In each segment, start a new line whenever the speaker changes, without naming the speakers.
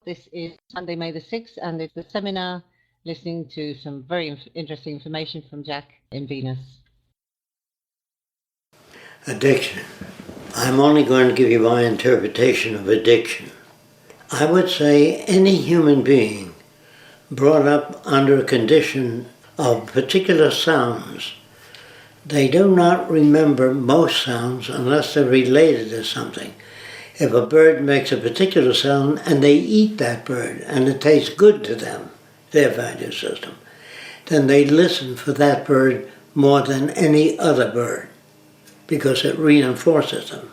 This is Sunday, May the 6th, and it's the seminar listening to some very interesting information from Jack in Venus.
Addiction. I'm only going to give you my interpretation of addiction. I would say any human being brought up under a condition of particular sounds, they do not remember most sounds unless they're related to something. If a bird makes a particular sound and they eat that bird and it tastes good to them, their value system, then they listen for that bird more than any other bird because it reinforces them.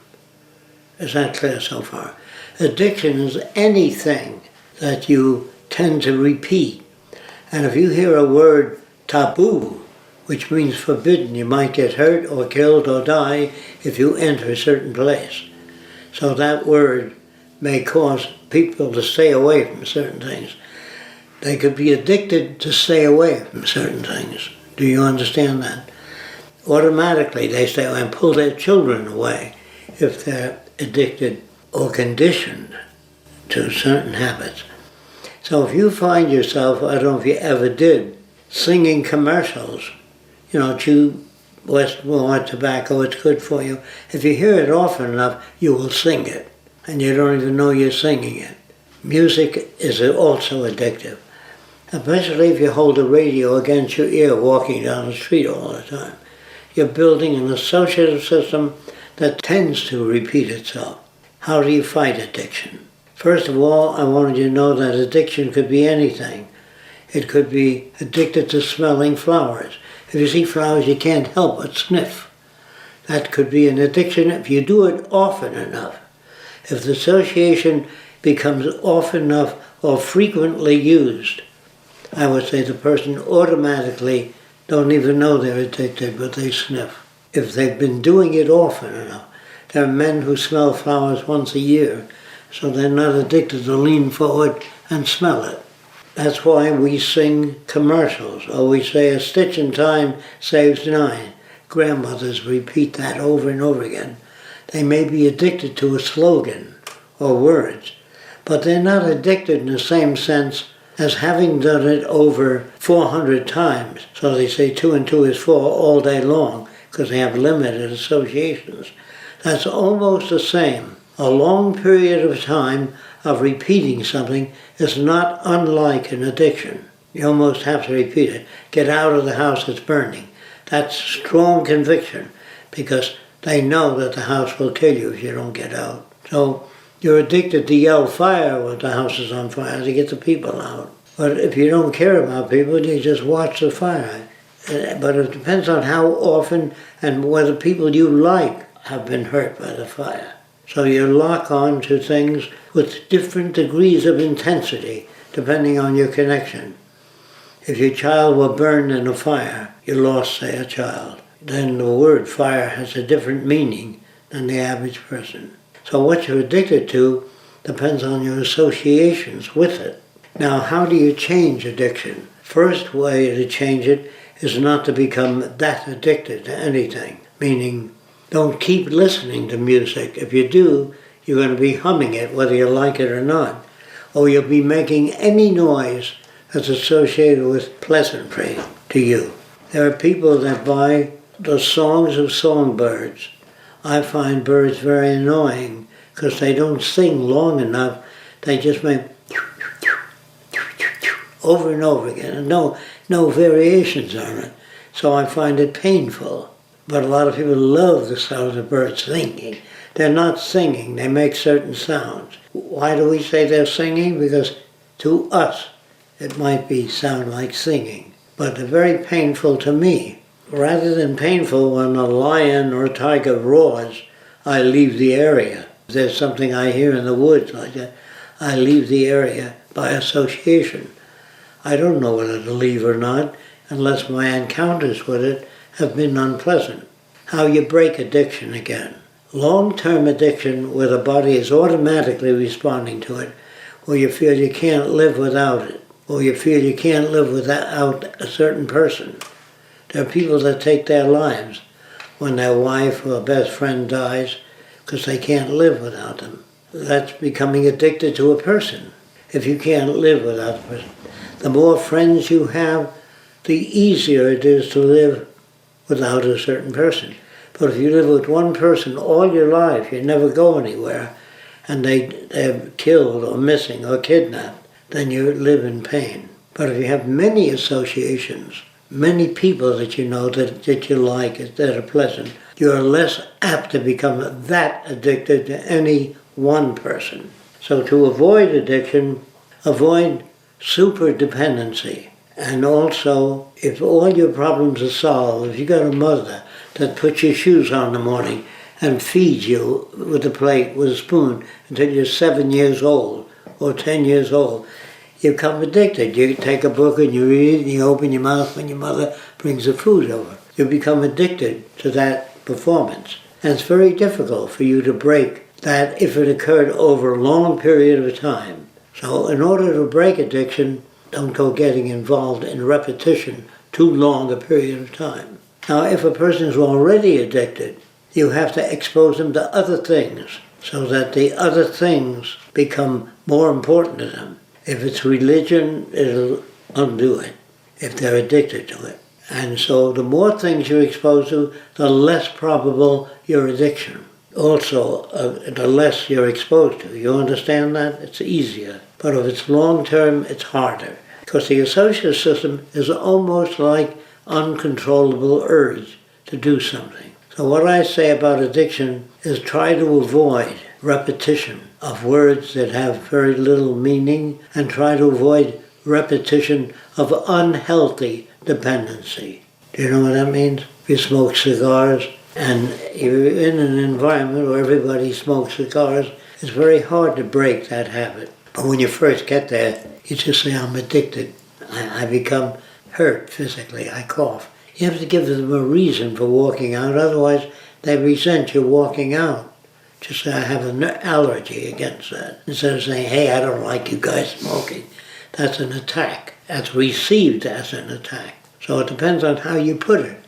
Is that clear so far? Addiction is anything that you tend to repeat. And if you hear a word taboo, which means forbidden, you might get hurt or killed or die if you enter a certain place. So that word may cause people to stay away from certain things. They could be addicted to stay away from certain things. Do you understand that? Automatically they stay away and pull their children away if they're addicted or conditioned to certain habits. So if you find yourself, I don't know if you ever did, singing commercials, chew Westmore tobacco, it's good for you. If you hear it often enough, you will sing it, and you don't even know you're singing it. Music is also addictive, especially if you hold the radio against your ear walking down the street all the time. You're building an associative system that tends to repeat itself. How do you fight addiction? First of all, I wanted you to know that addiction could be anything. It could be addicted to smelling flowers. If you see flowers, you can't help but sniff. That could be an addiction if you do it often enough. If the association becomes often enough or frequently used, I would say the person automatically don't even know they're addicted, but they sniff. If they've been doing it often enough. There are men who smell flowers once a year, so they're not addicted to lean forward and smell it. That's why we sing commercials, or we say a stitch in time saves 9. Grandmothers repeat that over and over again. They may be addicted to a slogan or words, but they're not addicted in the same sense as having done it over 400 times. So they say 2 and 2 is 4 all day long because they have limited associations. That's almost the same. A long period of time of repeating something is not unlike an addiction. You almost have to repeat it. Get out of the house, it's burning. That's strong conviction because they know that the house will kill you if you don't get out. So you're addicted to yell fire when the house is on fire to get the people out. But if you don't care about people, you just watch the fire. But it depends on how often and whether people you like have been hurt by the fire. So you lock on to things with different degrees of intensity, depending on your connection. If your child were burned in a fire, you lost, say, a child. Then the word fire has a different meaning than the average person. So what you're addicted to depends on your associations with it. Now, how do you change addiction? First way to change it is not to become that addicted to anything, meaning don't keep listening to music. If you do, you're going to be humming it whether you like it or not. Or you'll be making any noise that's associated with pleasantry to you. There are people that buy the songs of songbirds. I find birds very annoying because they don't sing long enough. They just make over and over again and no variations on it. So I find it painful. But a lot of people love the sound of birds singing. They're not singing, they make certain sounds. Why do we say they're singing? Because to us, it might sound like singing. But they're very painful to me. Rather than painful when a lion or a tiger roars, I leave the area. If there's something I hear in the woods like that, I leave the area by association. I don't know whether to leave or not unless my encounters with it have been unpleasant. How you break addiction again. Long-term addiction where the body is automatically responding to it, where you feel you can't live without it, or you feel you can't live without a certain person. There are people that take their lives when their wife or best friend dies because they can't live without them. That's becoming addicted to a person. if you can't live without the person. The more friends you have, the easier it is to live without a certain person. But if you live with one person all your life, you never go anywhere, and they're killed or missing or kidnapped, then you live in pain. But if you have many associations, many people that you know that you like, that are pleasant, you're less apt to become that addicted to any one person. So to avoid addiction, avoid super dependency. And also, if all your problems are solved, if you got a mother that puts your shoes on in the morning and feeds you with a plate, with a spoon, until you're 7 years old or 10 years old, you become addicted. You take a book and you read and you open your mouth when your mother brings the food over. You become addicted to that performance. And it's very difficult for you to break that if it occurred over a long period of time. So in order to break addiction, don't go getting involved in repetition too long a period of time. Now, if a person is already addicted, you have to expose them to other things so that the other things become more important to them. If it's religion, it'll undo it if they're addicted to it. And so the more things you're exposed to, the less probable your addiction. Also, the less you're exposed to. You understand that? It's easier. But if it's long-term, it's harder. Because the associative system is almost like uncontrollable urge to do something. So what I say about addiction is try to avoid repetition of words that have very little meaning, and try to avoid repetition of unhealthy dependency. Do you know what that means? If you smoke cigars and you're in an environment where everybody smokes cigars, it's very hard to break that habit. But when you first get there, you just say, I'm addicted. I become hurt physically. I cough. You have to give them a reason for walking out, otherwise they resent you walking out. Just say, I have an allergy against that. Instead of saying, hey, I don't like you guys smoking. That's an attack. That's received as an attack. So it depends on how you put it.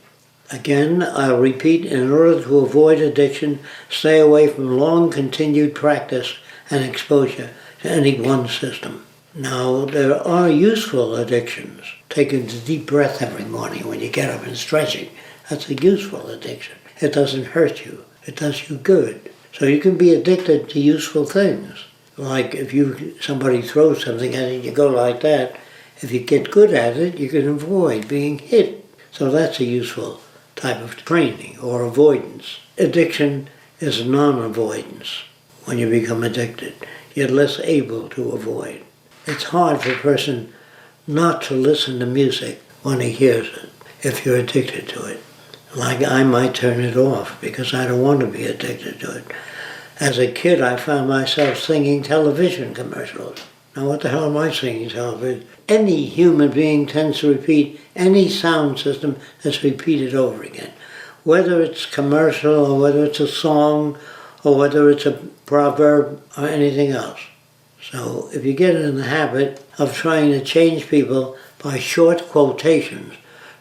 Again, I'll repeat, in order to avoid addiction, stay away from long continued practice and exposure to any one system. Now, there are useful addictions. Taking a deep breath every morning when you get up and stretching, that's a useful addiction. It doesn't hurt you. It does you good. So you can be addicted to useful things. Like if somebody throws something at you, you go like that. If you get good at it, you can avoid being hit. So that's a useful type of training or avoidance. Addiction is non-avoidance. When you become addicted, you're less able to avoid. It's hard for a person not to listen to music when he hears it, if you're addicted to it. Like I might turn it off because I don't want to be addicted to it. As a kid, I found myself singing television commercials. Now what the hell am I singing television? Any human being tends to repeat any sound system that's repeated over again. Whether it's commercial or whether it's a song or whether it's a proverb or anything else. So if you get in the habit of trying to change people by short quotations,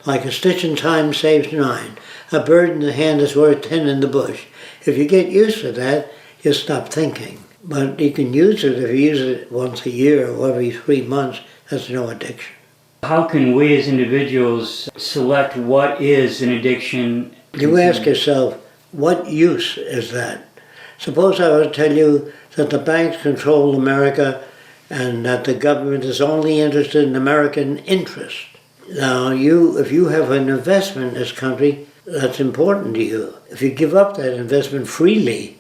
like a stitch in time saves 9, a bird in the hand is worth 10 in the bush. If you get used to that, you stop thinking. But you can use it if you use it once a year or every 3 months. That's no addiction.
How can we as individuals select what is an addiction?
You ask yourself, what use is that? Suppose I were to tell you that the banks control America and that the government is only interested in American interest. Now, if you have an investment in this country that's important to you, if you give up that investment freely,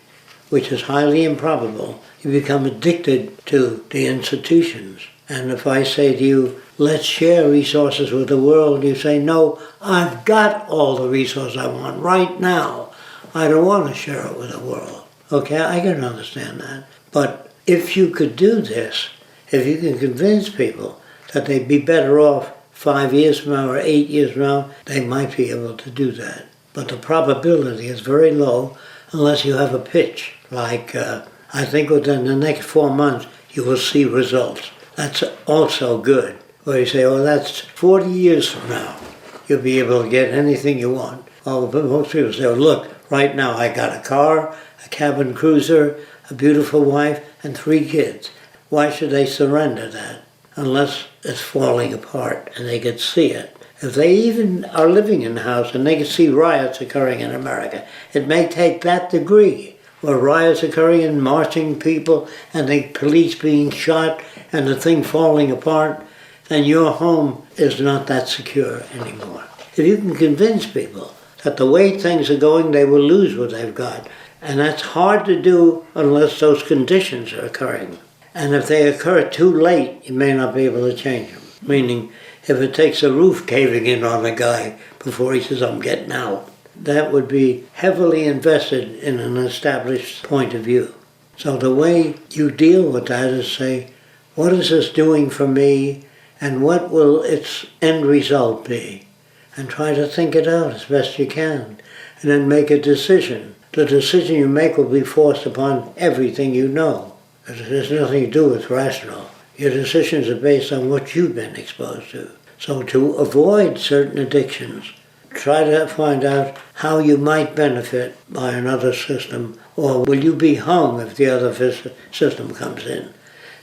which is highly improbable, you become addicted to the institutions. And if I say to you, let's share resources with the world, you say, no, I've got all the resources I want right now. I don't want to share it with the world. Okay, I can understand that. But if you could do this, if you can convince people that they'd be better off 5 years from now or 8 years from now, they might be able to do that. But the probability is very low unless you have a pitch. Like, I think within the next 4 months, you will see results. That's also good. Where you say, oh, that's 40 years from now. You'll be able to get anything you want. Well, but most people say, oh, look, right now I got a car, a cabin cruiser, a beautiful wife, and 3 kids. why should they surrender that unless it's falling apart and they could see it? If they even are living in a house and they can see riots occurring in America, it may take that degree where riots occurring and marching people and the police being shot and the thing falling apart, then your home is not that secure anymore. If you can convince people that the way things are going, they will lose what they've got. And that's hard to do unless those conditions are occurring. And if they occur too late, you may not be able to change them. Meaning, if it takes a roof caving in on a guy before he says, I'm getting out, that would be heavily invested in an established point of view. So the way you deal with that is say, what is this doing for me and what will its end result be? And try to think it out as best you can. And then make a decision. The decision you make will be forced upon everything you know. It has nothing to do with rational. Your decisions are based on what you've been exposed to. So to avoid certain addictions, try to find out how you might benefit by another system, or will you be hung if the other system comes in.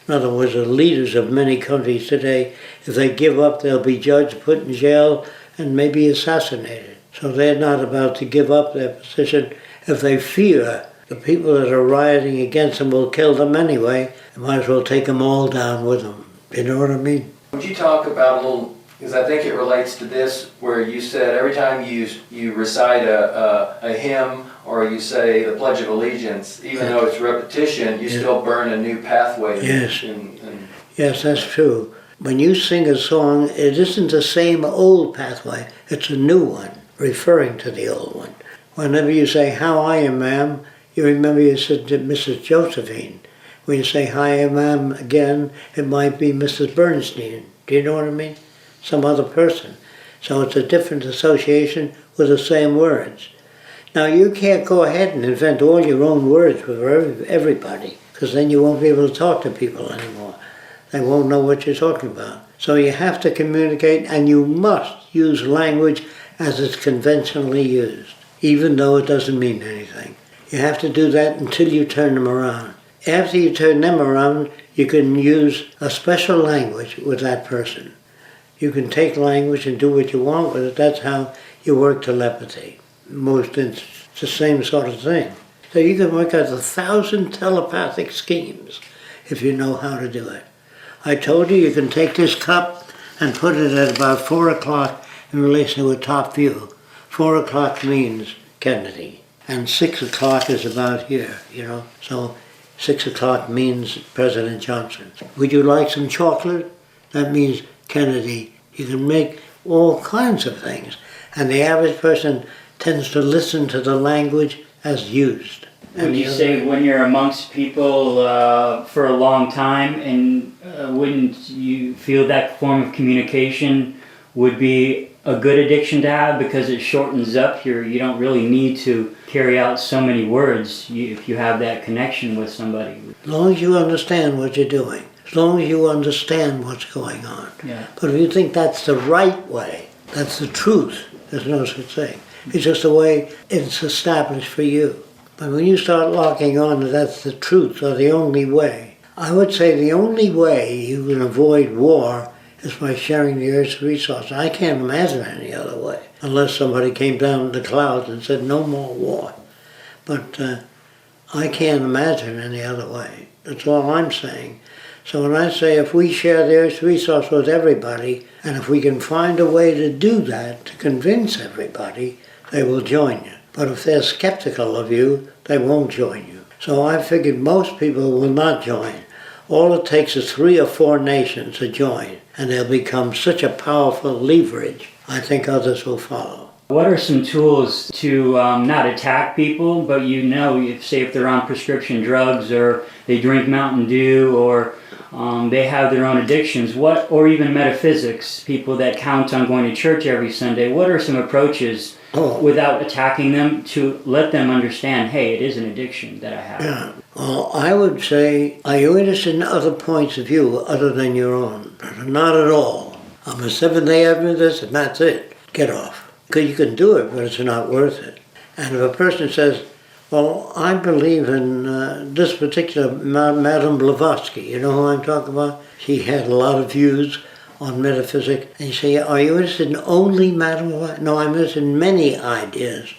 In other words, the leaders of many countries today, if they give up, they'll be judged, put in jail, and maybe assassinated. So they're not about to give up their position. If they fear the people that are rioting against them will kill them anyway, they might as well take them all down with them. You know what I mean?
Would you talk about a little, because I think it relates to this, where you said every time you recite a hymn or you say the Pledge of Allegiance, even though it's repetition, you still burn a new pathway.
Yes. Yes, that's true. When you sing a song, it isn't the same old pathway, it's a new one, referring to the old one. Whenever you say, how are you, ma'am, you remember you said to Mrs. Josephine. When you say, hi, ma'am, again, it might be Mrs. Bernstein. Do you know what I mean? Some other person. So it's a different association with the same words. Now, you can't go ahead and invent all your own words for everybody, because then you won't be able to talk to people anymore. They won't know what you're talking about. So you have to communicate, and you must use language as it's conventionally used, even though it doesn't mean anything. You have to do that until you turn them around. After you turn them around, you can use a special language with that person. You can take language and do what you want with it. That's how you work telepathy. Most instances, it's the same sort of thing. So you can work out 1,000 telepathic schemes if you know how to do it. I told you you can take this cup and put it at about 4 o'clock in relation to a top view. 4 o'clock means Kennedy, and 6 o'clock is about here, you know. So 6 o'clock means President Johnson. Would you like some chocolate? That means Kennedy. You can make all kinds of things. And the average person tends to listen to the language as used.
Would you say when you're amongst people for a long time, and wouldn't you feel that form of communication would be a good addiction to have because it shortens up you don't really need to carry out so many words if you have that connection with somebody?
As long as you understand what you're doing, as long as you understand what's going on.
Yeah.
But if you think that's the right way, that's the truth, there's no such thing. It's just the way it's established for you. But when you start locking on that that's the truth or the only way, I would say the only way you can avoid war is by sharing the Earth's resources. I can't imagine any other way, unless somebody came down in the clouds and said no more war. But I can't imagine any other way. That's all I'm saying. So when I say if we share the Earth's resource with everybody, and if we can find a way to do that, to convince everybody, they will join you. But if they're skeptical of you, they won't join you. So I figured most people will not join. All it takes is 3 or 4 nations to join, and they'll become such a powerful leverage, I think others will follow.
What are some tools to not attack people, but say if they're on prescription drugs or they drink Mountain Dew or they have their own addictions, or even metaphysics, people that count on going to church every Sunday, what are some approaches without attacking them to let them understand, hey, it is an addiction that I have?
Yeah. Well, I would say, are you interested in other points of view other than your own? Not at all. I'm a Seventh-day Adventist and that's it. Get off. Because you can do it, but it's not worth it. And if a person says, Well, I believe in this particular Madame Blavatsky. You know who I'm talking about? She had a lot of views on metaphysics. And you say, are you interested in only Madame Blavatsky? No, I'm interested in many ideas.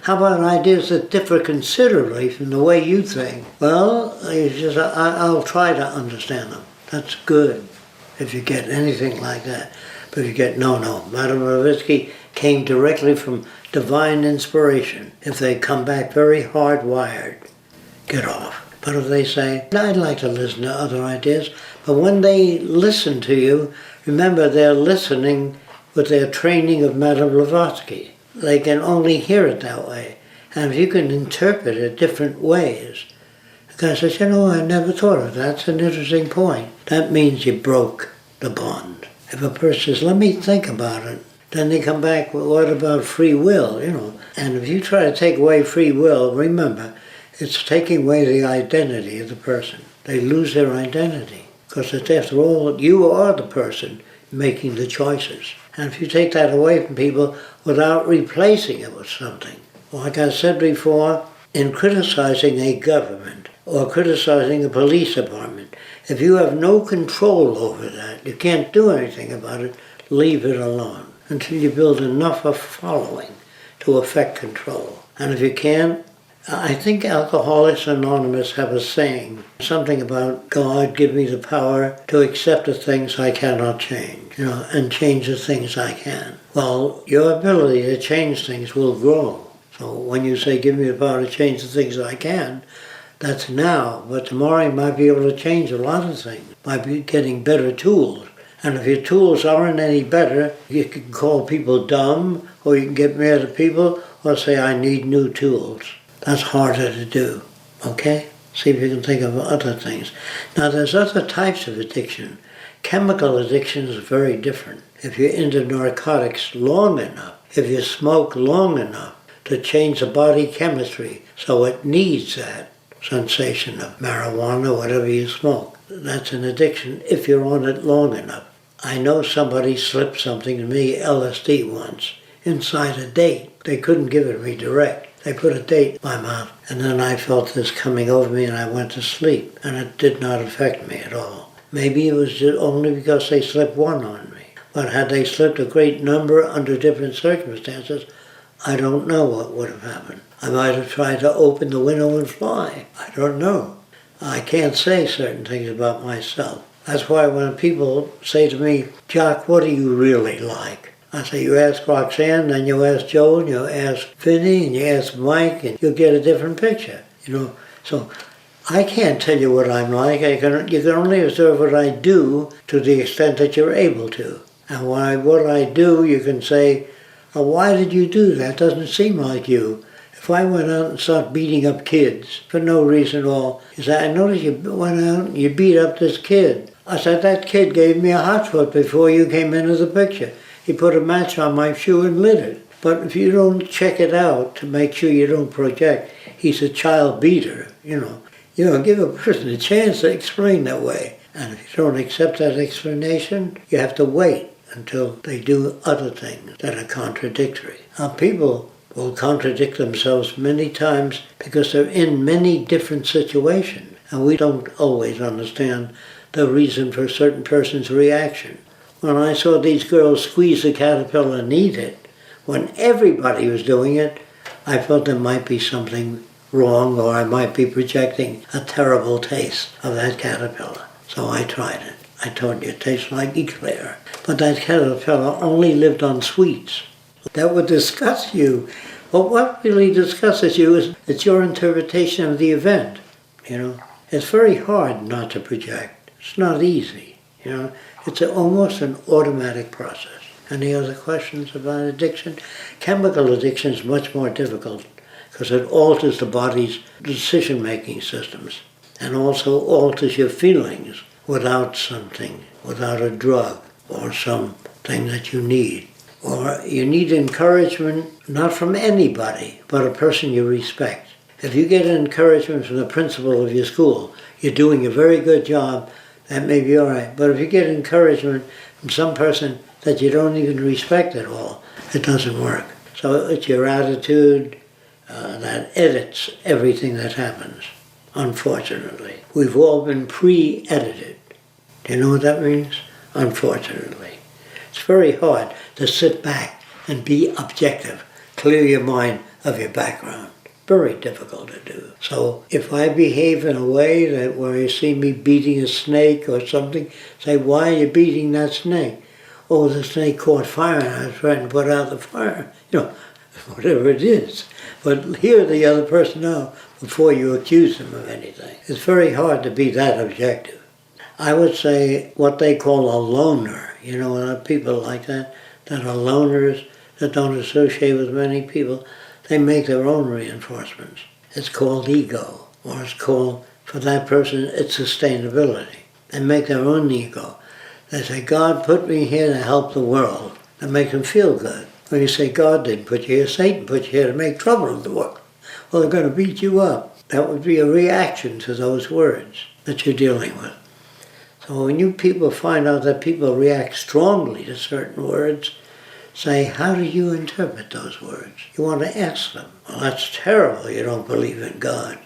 How about ideas that differ considerably from the way you think? Well, I'll try to understand them. That's good if you get anything like that. But if you get, no, Madame Blavatsky came directly from divine inspiration. If they come back very hardwired, get off. But if they say, I'd like to listen to other ideas, but when they listen to you, remember they're listening with their training of Madame Blavatsky. They can only hear it that way. And if you can interpret it different ways, the guy says, I never thought of that. That's an interesting point. That means you broke the bond. If a person says, let me think about it, then they come back, well, what about free will, And if you try to take away free will, remember, it's taking away the identity of the person. They lose their identity. Because after all, you are the person making the choices. And if you take that away from people without replacing it with something, like I said before, in criticizing a government or criticizing a police department, if you have no control over that, you can't do anything about it, leave it alone until you build enough of following to affect control. And if you can't, I think Alcoholics Anonymous have a saying, something about God give me the power to accept the things I cannot change, and change the things I can. Well, your ability to change things will grow. So when you say give me the power to change the things I can, that's now, but tomorrow you might be able to change a lot of things, might be getting better tools. And if your tools aren't any better, you can call people dumb, or you can get mad at people, or say, I need new tools. That's harder to do, okay? See if you can think of other things. Now, there's other types of addiction. Chemical addiction is very different. If you're into narcotics long enough, if you smoke long enough to change the body chemistry so it needs that sensation of marijuana, whatever you smoke, that's an addiction if you're on it long enough. I know somebody slipped something to me, LSD once, inside a date. They couldn't give it to me direct. They put a date in my mouth, and then I felt this coming over me and I went to sleep, and it did not affect me at all. Maybe it was only because they slipped one on me. But had they slipped a great number under different circumstances, I don't know what would have happened. I might have tried to open the window and fly. I don't know. I can't say certain things about myself. That's why when people say to me, Jock, what do you really like? I say, you ask Roxanne, then you ask Joe, and you ask Vinny, and you ask Mike, and you'll get a different picture, So I can't tell you what I'm like. You can only observe what I do to the extent that you're able to. And what I do, you can say, why did you do that? Doesn't seem like you. If I went out and started beating up kids for no reason at all, you say, I noticed you went out and you beat up this kid. I said, that kid gave me a hot foot before you came into the picture. He put a match on my shoe and lit it. But if you don't check it out to make sure you don't project, he's a child beater, give a person a chance to explain that way. And if you don't accept that explanation, you have to wait until they do other things that are contradictory. Now, people will contradict themselves many times because they're in many different situations, and we don't always understand the reason for a certain person's reaction. When I saw these girls squeeze the caterpillar and eat it, when everybody was doing it, I felt there might be something wrong, or I might be projecting a terrible taste of that caterpillar. So I tried it. I told you it tastes like eclair. But that caterpillar only lived on sweets. That would disgust you. But what really disgusts you is it's your interpretation of the event. It's very hard not to project. It's not easy. It's almost an automatic process. Any other questions about addiction? Chemical addiction is much more difficult because it alters the body's decision-making systems and also alters your feelings without something, without a drug or something that you need. Or you need encouragement not from anybody, but a person you respect. If you get encouragement from the principal of your school, you're doing a very good job, that may be all right. But if you get encouragement from some person that you don't even respect at all, it doesn't work. So it's your attitude, that edits everything that happens, unfortunately. We've all been pre-edited. Do you know what that means? Unfortunately. It's very hard to sit back and be objective, clear your mind of your background. Very difficult to do. So if I behave in a way that where you see me beating a snake or something, say, why are you beating that snake? Oh, the snake caught fire and I was trying to put out the fire. You know, whatever it is. But hear the other person out before you accuse them of anything. It's very hard to be that objective. I would say what they call a loner. You know, people like that are loners, that don't associate with many people. They make their own reinforcements. It's called ego, or it's called, for that person, it's sustainability. They make their own ego. They say, God put me here to help the world. That makes them feel good. When you say, God didn't put you here, Satan put you here to make trouble in the world. Well, they're going to beat you up. That would be a reaction to those words that you're dealing with. So when you people find out that people react strongly to certain words, say, how do you interpret those words? You want to ask them. Well, that's terrible. You don't believe in God.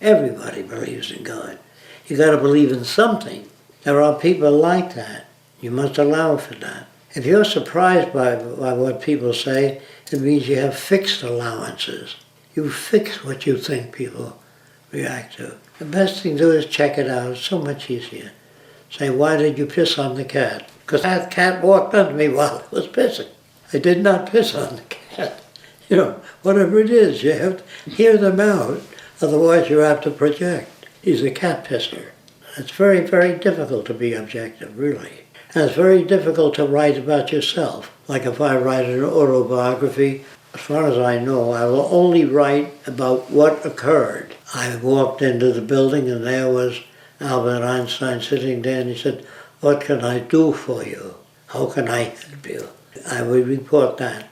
Everybody believes in God. You got to believe in something. There are people like that. You must allow for that. If you're surprised by what people say, it means you have fixed allowances. You fix what you think people react to. The best thing to do is check it out. It's so much easier. Say, why did you piss on the cat? Because that cat walked under me while I was pissing. I did not piss on the cat. You know, whatever it is, you have to hear them out. Otherwise, you have to project. He's a cat pisser. It's very, very difficult to be objective, really. And it's very difficult to write about yourself. Like if I write an autobiography, as far as I know, I will only write about what occurred. I walked into the building and there was Albert Einstein sitting there and he said, what can I do for you? How can I help you? I will report that.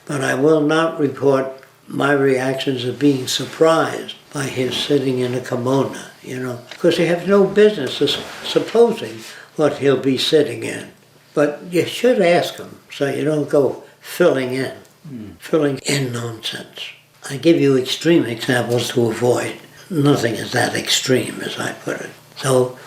But I will not report my reactions of being surprised by his sitting in a kimono, you know, because he has no business supposing what he'll be sitting in. But you should ask him so you don't go filling in nonsense. I give you extreme examples to avoid. Nothing is that extreme, as I put it. So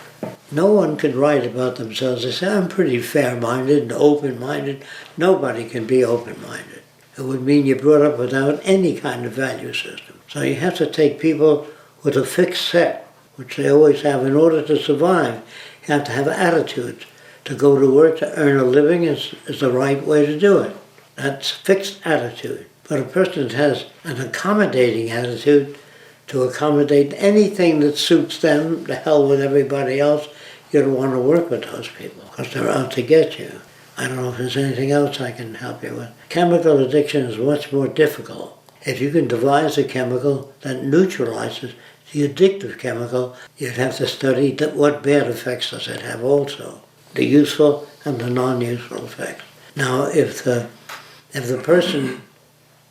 no one can write about themselves. They say, I'm pretty fair-minded and open-minded. Nobody can be open-minded. It would mean you're brought up without any kind of value system. So you have to take people with a fixed set, which they always have. In order to survive, you have to have attitudes. To go to work, to earn a living is the right way to do it. That's fixed attitude. But a person that has an accommodating attitude, to accommodate anything that suits them, to hell with everybody else, you don't want to work with those people because they're out to get you. I don't know if there's anything else I can help you with. Chemical addiction is much more difficult. If you can devise a chemical that neutralizes the addictive chemical, you'd have to study what bad effects does it have also, the useful and the non-useful effects. Now, if the person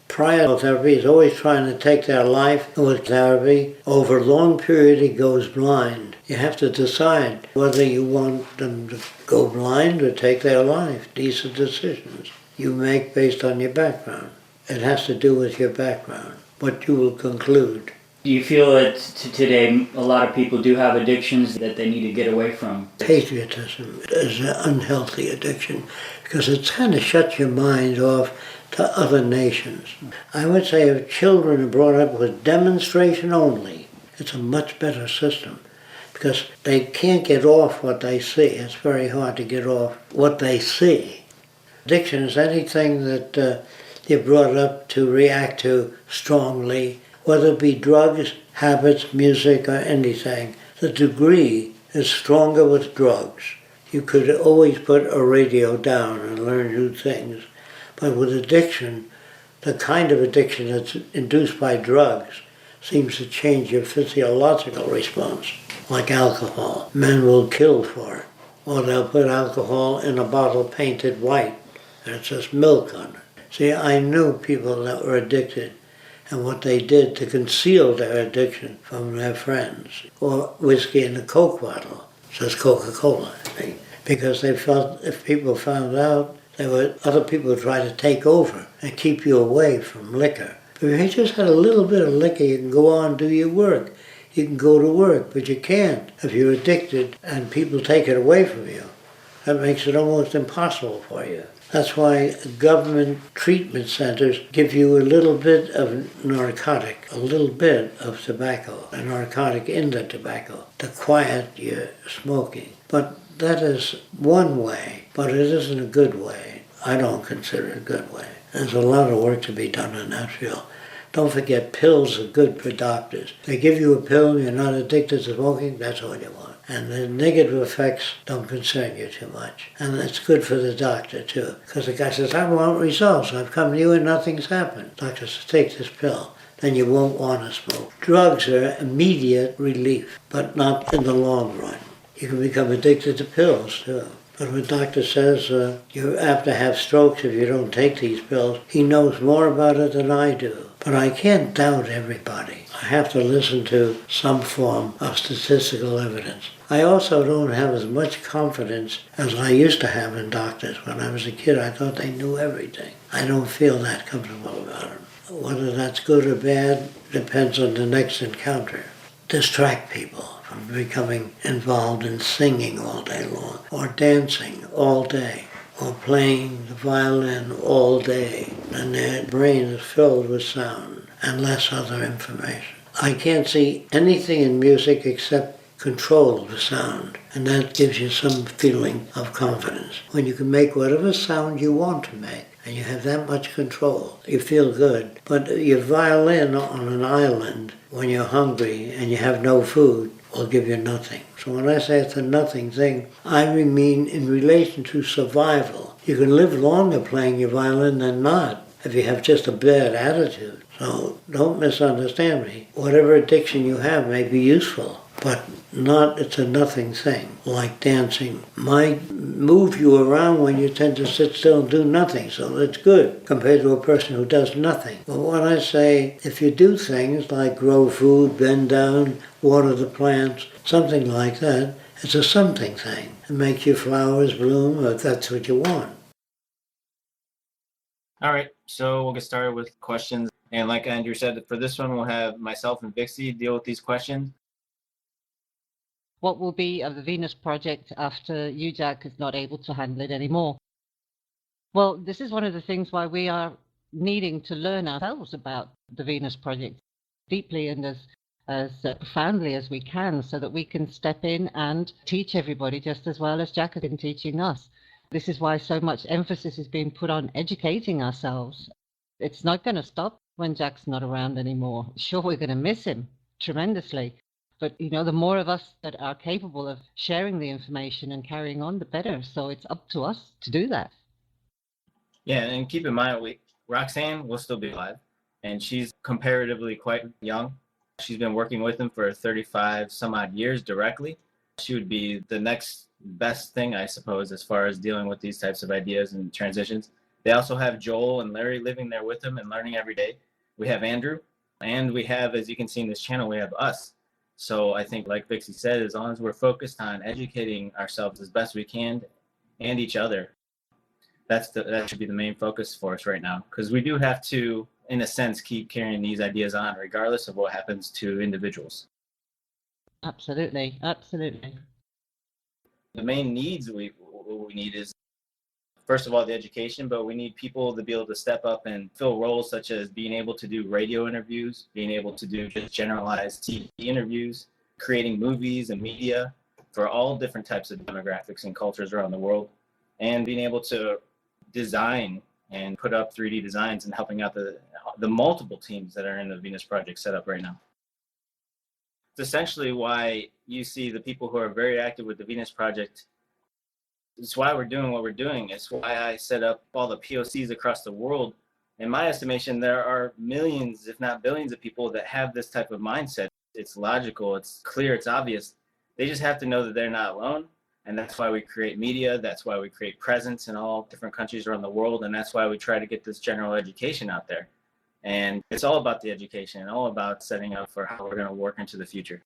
prior to therapy is always trying to take their life with therapy, over a long period he goes blind. You have to decide whether you want them to go blind or take their life. These are decisions you make based on your background. It has to do with your background, what you will conclude.
Do you feel that today a lot of people do have addictions that they need to get away from?
Patriotism is an unhealthy addiction because it kind of shuts your mind off to other nations. I would say if children are brought up with demonstration only, it's a much better system because they can't get off what they see. It's very hard to get off what they see. Addiction is anything that you're brought up to react to strongly, whether it be drugs, habits, music, or anything. The degree is stronger with drugs. You could always put a radio down and learn new things. But with addiction, the kind of addiction that's induced by drugs seems to change your physiological response, like alcohol. Men will kill for it. Or they'll put alcohol in a bottle painted white, and it says milk on it. See, I knew people that were addicted and what they did to conceal their addiction from their friends. Or whiskey in a Coke bottle, it says Coca-Cola. Because they felt if people found out, other people would try to take over and keep you away from liquor If you just had a little bit of liquor, you can go on and do your work. You can go to work, but you can't if you're addicted and people take it away from you. That makes it almost impossible for you. That's why government treatment centers give you a little bit of narcotic, a little bit of tobacco, a narcotic in the tobacco to quiet your smoking. But that is one way, but it isn't a good way. I don't consider it a good way. There's a lot of work to be done in that field. Don't forget, pills are good for doctors. They give you a pill, you're not addicted to smoking, that's all you want. And the negative effects don't concern you too much. And it's good for the doctor, too. Because the guy says, I want results. I've come to you and nothing's happened. Doctor says, take this pill. Then you won't want to smoke. Drugs are immediate relief, but not in the long run. You can become addicted to pills, too. But when a doctor says you're apt to have strokes if you don't take these pills, he knows more about it than I do. But I can't doubt everybody. I have to listen to some form of statistical evidence. I also don't have as much confidence as I used to have in doctors. When I was a kid, I thought they knew everything. I don't feel that comfortable about them. Whether that's good or bad depends on the next encounter. Distract people from becoming involved in singing all day long, or dancing all day, or playing the violin all day, and their brain is filled with sound and less other information. I can't see anything in music except control the sound, and that gives you some feeling of confidence. When you can make whatever sound you want to make, and you have that much control, you feel good. But your violin on an island, when you're hungry and you have no food, will give you nothing. So when I say it's a nothing thing, I mean in relation to survival. You can live longer playing your violin than not if you have just a bad attitude. So don't misunderstand me. Whatever addiction you have may be useful, but it's a nothing thing. Like dancing might move you around when you tend to sit still and do nothing, so it's good compared to a person who does nothing. But when I say if you do things like grow food, bend down, water the plants, something like that, it's a something thing. It makes your flowers bloom if that's what you want.
All right, so we'll get started with questions. And like Andrew said, for this one, we'll have myself and Vixi deal with these questions.
What will be of the Venus Project after you, Jack, is not able to handle it anymore? Well, this is one of the things why we are needing to learn ourselves about the Venus Project deeply and as profoundly as we can, so that we can step in and teach everybody just as well as Jack has been teaching us. This is why so much emphasis is being put on educating ourselves. It's not going to stop when Jack's not around anymore. Sure, we're going to miss him tremendously. But, the more of us that are capable of sharing the information and carrying on, the better. So it's up to us to do that.
Yeah, and keep in mind, Roxanne will still be alive, and she's comparatively quite young. She's been working with him for 35 some odd years directly. She would be the next best thing, I suppose, as far as dealing with these types of ideas and transitions. They also have Joel and Larry living there with them and learning every day. We have Andrew, and we have, as you can see in this channel, we have us. So I think, like Vixi said, as long as we're focused on educating ourselves as best we can and each other, that should be the main focus for us right now. Because we do have to, in a sense, keep carrying these ideas on regardless of what happens to individuals.
Absolutely, absolutely.
The main needs we need is, first of all, the education, but we need people to be able to step up and fill roles such as being able to do radio interviews, being able to do just generalized TV interviews, creating movies and media for all different types of demographics and cultures around the world, and being able to design and put up 3D designs and helping out the multiple teams that are in the Venus Project set up right now. It's essentially why you see the people who are very active with the Venus Project. It's why we're doing what we're doing. It's why I set up all the POCs across the world. In my estimation, there are millions, if not billions, of people that have this type of mindset. It's logical, it's clear, it's obvious. They just have to know that they're not alone. And that's why we create media. That's why we create presence in all different countries around the world. And that's why we try to get this general education out there. And it's all about the education and all about setting up for how we're going to work into the future.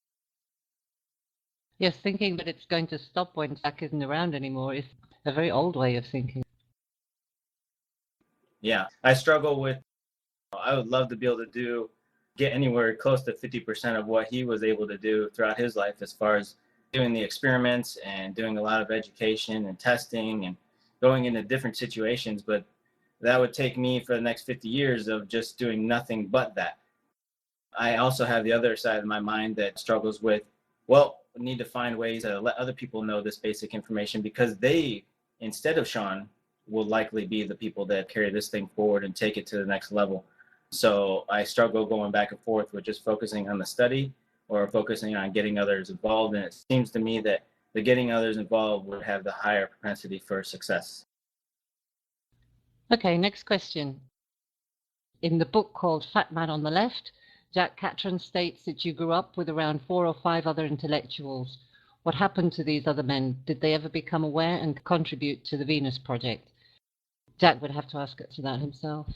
Yes, thinking that it's going to stop when Jack isn't around anymore is a very old way of thinking.
Yeah, I struggle with I would love to be able to get anywhere close to 50% of what he was able to do throughout his life, as far as doing the experiments and doing a lot of education and testing and going into different situations. But that would take me for the next 50 years of just doing nothing but that. I also have the other side of my mind that struggles with, well, we need to find ways to let other people know this basic information, because they, instead of Shawn, will likely be the people that carry this thing forward and take it to the next level. So I struggle going back and forth with just focusing on the study or focusing on getting others involved. And it seems to me that the getting others involved would have the higher propensity for success.
Okay, next question. In the book called Fat Man on the Left, Jack Catron states that you grew up with around 4 or 5 other intellectuals. What happened to these other men? Did they ever become aware and contribute to the Venus Project? Jack would have to ask to that himself.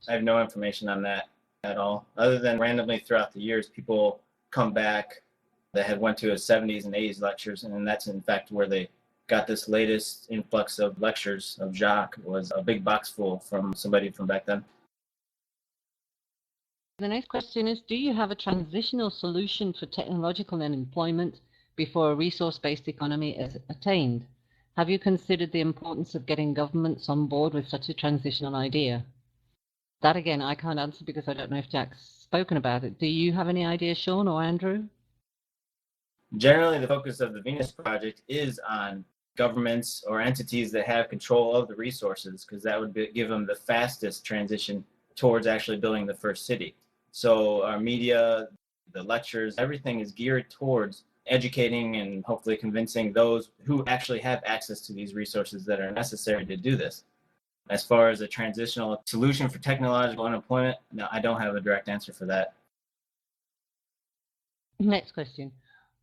I have no information on that at all, other than randomly throughout the years, people come back that had went to his 70s and 80s lectures, and that's in fact where they got this latest influx of lectures of Jacques. Was a big box full from somebody from back then.
The next question is, do you have a transitional solution for technological unemployment before a resource-based economy is attained? Have you considered the importance of getting governments on board with such a transitional idea? That again, I can't answer because I don't know if Jack's spoken about it. Do you have any ideas, Shawn or Andrew?
Generally, the focus of the Venus Project is on governments or entities that have control of the resources, because that would give them the fastest transition towards actually building the first city. So our media, the lectures, everything is geared towards educating and hopefully convincing those who actually have access to these resources that are necessary to do this. As far as a transitional solution for technological unemployment, no, I don't have a direct answer for that.
Next question.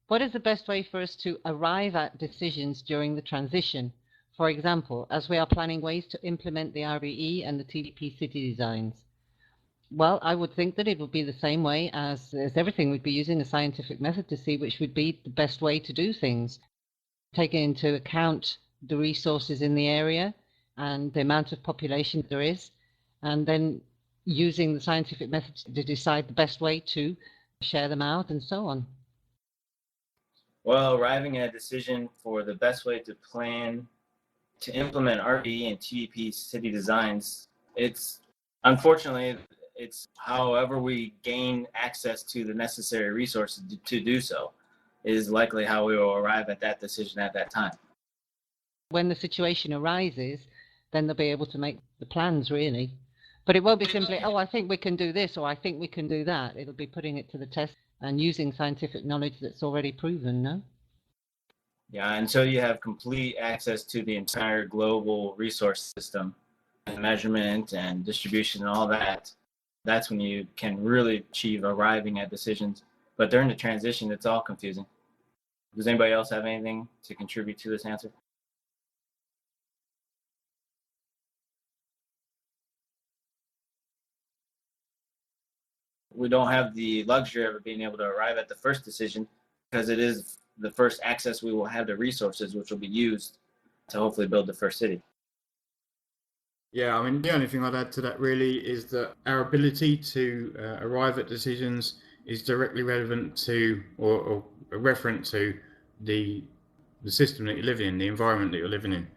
What is the best way for us to arrive at decisions during the transition? For example, as we are planning ways to implement the RBE and the TVP city designs. Well, I would think that it would be the same way as everything. We'd be using a scientific method to see which would be the best way to do things, taking into account the resources in the area and the amount of population there is, and then using the scientific method to decide the best way to share them out and so on.
Well, arriving at a decision for the best way to plan to implement RBE and TVP city designs, unfortunately, it's however we gain access to the necessary resources to do so is likely how we will arrive at that decision at that time.
When the situation arises, then they'll be able to make the plans, really. But it won't be simply, oh, I think we can do this, or I think we can do that. It'll be putting it to the test and using scientific knowledge that's already proven, no?
Yeah, until you have complete access to the entire global resource system and measurement and distribution and all that, that's when you can really achieve arriving at decisions. But during the transition, it's all confusing. Does anybody else have anything to contribute to this answer? We don't have the luxury of being able to arrive at the first decision, because it is the first access we will have to resources, which will be used to hopefully build the first city.
Yeah, I mean, the only thing I'd add to that really is that our ability to arrive at decisions is directly relevant to or referent to the system that you're living in, the environment that you're living in.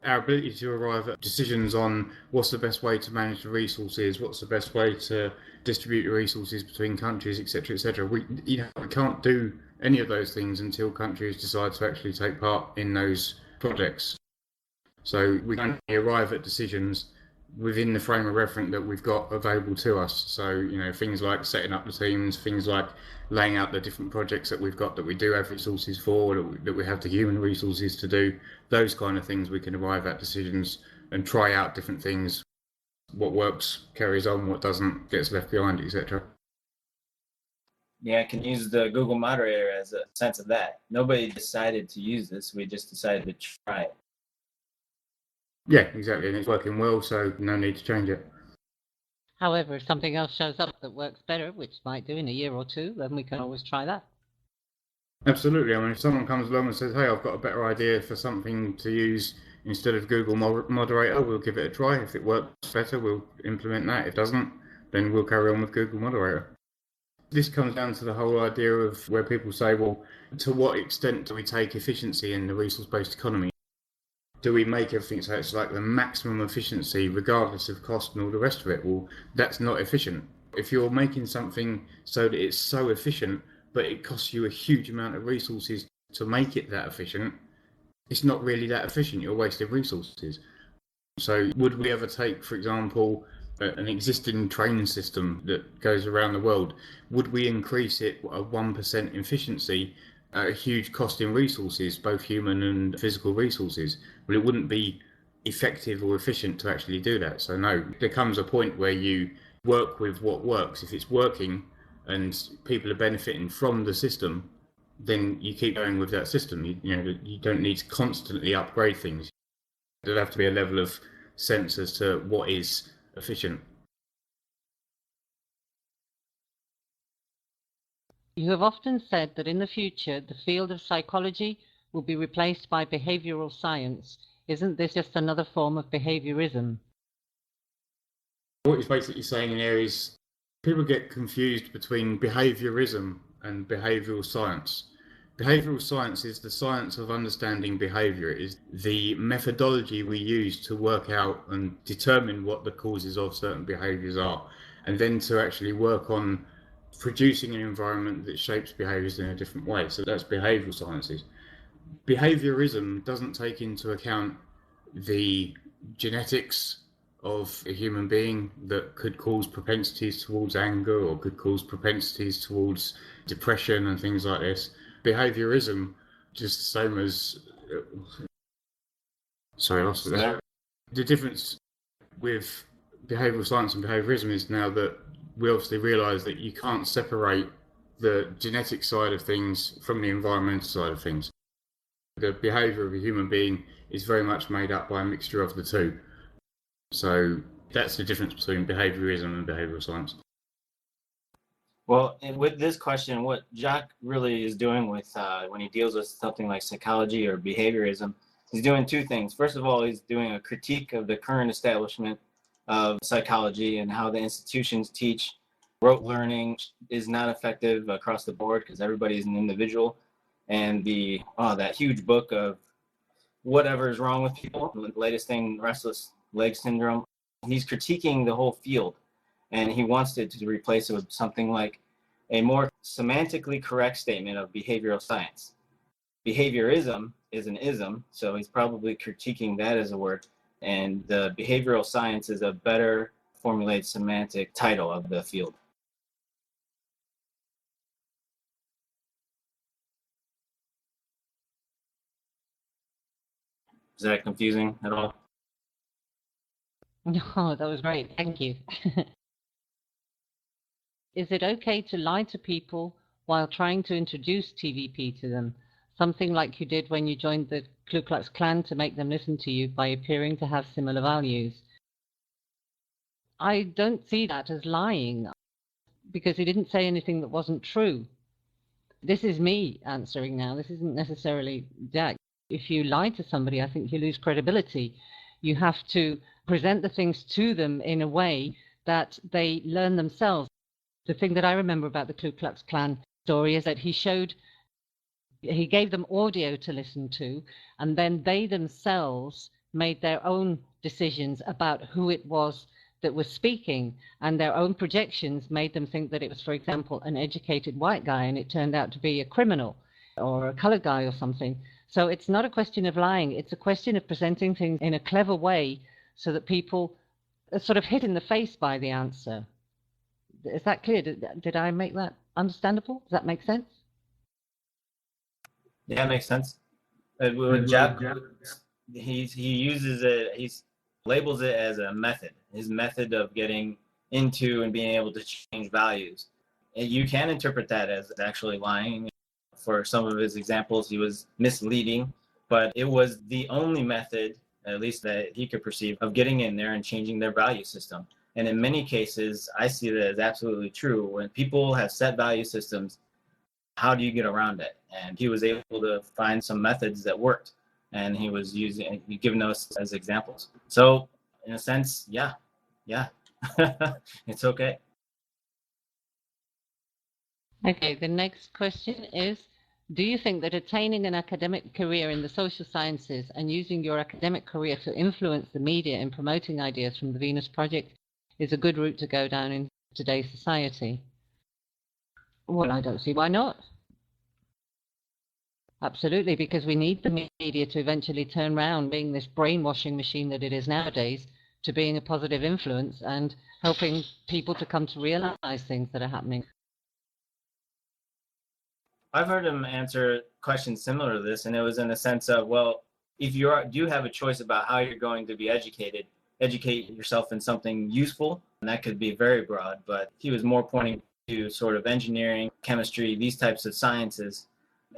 Our ability to arrive at decisions on what's the best way to manage the resources, what's the best way to distribute the resources between countries, etc., we can't do any of those things until countries decide to actually take part in those projects. So we can only arrive at decisions within the frame of reference that we've got available to us. So, things like setting up the teams, things like laying out the different projects that we've got that we do have resources for, that we have the human resources to do, those kind of things we can arrive at decisions and try out different things. What works carries on, what doesn't gets left behind, etc.
Yeah, I can use the Google moderator as a sense of that. Nobody decided to use this, we just decided to try it.
Yeah, exactly, and it's working well, so no need to change it.
However, if something else shows up that works better, which might do in a year or two, then we can always try that.
Absolutely. I mean, if someone comes along and says, hey, I've got a better idea for something to use instead of Google Moderator, we'll give it a try. If it works better, we'll implement that. If it doesn't, then we'll carry on with Google Moderator. This comes down to the whole idea of where people say, well, to what extent do we take efficiency in the resource-based economy? Do we make everything so it's like the maximum efficiency regardless of cost and all the rest of it? Well, that's not efficient. If you're making something so that it's so efficient, but it costs you a huge amount of resources to make it that efficient, it's not really that efficient. You're wasting resources. So would we ever take, for example, an existing train system that goes around the world, would we increase it a 1% efficiency at a huge cost in resources, both human and physical resources? Well, it wouldn't be effective or efficient to actually do that. So no, there comes a point where you work with what works. If it's working and people are benefiting from the system, then you keep going with that system. You don't need to constantly upgrade things. There'd have to be a level of sense as to what is efficient.
You have often said that in the future, the field of psychology will be replaced by behavioral science. Isn't this just another form of behaviorism?
What he's basically saying in there is people get confused between behaviorism and behavioral science. Behavioral science is the science of understanding behavior. It is the methodology we use to work out and determine what the causes of certain behaviors are, and then to actually work on producing an environment that shapes behaviors in a different way. So that's behavioral sciences. Behaviorism doesn't take into account the genetics of a human being that could cause propensities towards anger or could cause propensities towards depression and things like this. Behaviorism, just the same as... Sorry, I lost it there. The difference with behavioral science and behaviorism is now that we obviously realise that you can't separate the genetic side of things from the environmental side of things. The behaviour of a human being is very much made up by a mixture of the two. So that's the difference between behaviorism and behavioural science.
Well, and with this question, what Jacques really is doing with when he deals with something like psychology or behaviorism, he's doing two things. First of all, he's doing a critique of the current establishment of psychology and how the institutions teach rote learning is not effective across the board because everybody is an individual. And that huge book of whatever is wrong with people, the latest thing, restless leg syndrome, he's critiquing the whole field. And he wants it to replace it with something like a more semantically correct statement of behavioral science. Behaviorism is an ism, so he's probably critiquing that as a word. And the behavioral science is a better formulated semantic title of the field. Is that confusing at all?
No, that was great. Thank you. Is it okay to lie to people while trying to introduce TVP to them? Something like you did when you joined the Ku Klux Klan to make them listen to you by appearing to have similar values. I don't see that as lying because he didn't say anything that wasn't true. This is me answering now. This isn't necessarily Jack. If you lie to somebody, I think you lose credibility. You have to present the things to them in a way that they learn themselves. The thing that I remember about the Ku Klux Klan story is that he gave them audio to listen to, and then they themselves made their own decisions about who it was that was speaking, and their own projections made them think that it was, for example, an educated white guy, and it turned out to be a criminal or a colored guy or something. So it's not a question of lying. It's a question of presenting things in a clever way so that people are sort of hit in the face by the answer. Is that clear? Did I make that understandable? Does that make sense?
Yeah, it makes sense. With Jap, he uses it, he labels it as a method, his method of getting into and being able to change values. And you can interpret that as actually lying. For some of his examples, he was misleading, but it was the only method, at least that he could perceive, of getting in there and changing their value system. And in many cases, I see that as absolutely true. When people have set value systems, how do you get around it? And he was able to find some methods that worked. and he was giving those as examples. So in a sense, yeah, it's okay.
Okay, the next question is, do you think that attaining an academic career in the social sciences and using your academic career to influence the media in promoting ideas from the Venus Project is a good route to go down in today's society? Well, I don't see why not. Absolutely, because we need the media to eventually turn around being this brainwashing machine that it is nowadays to being a positive influence and helping people to come to realize things that are happening.
I've heard him answer questions similar to this, and it was in the sense of, well, if you do have a choice about how you're going to be educated, educate yourself in something useful, and that could be very broad, but he was more pointing to sort of engineering, chemistry, these types of sciences,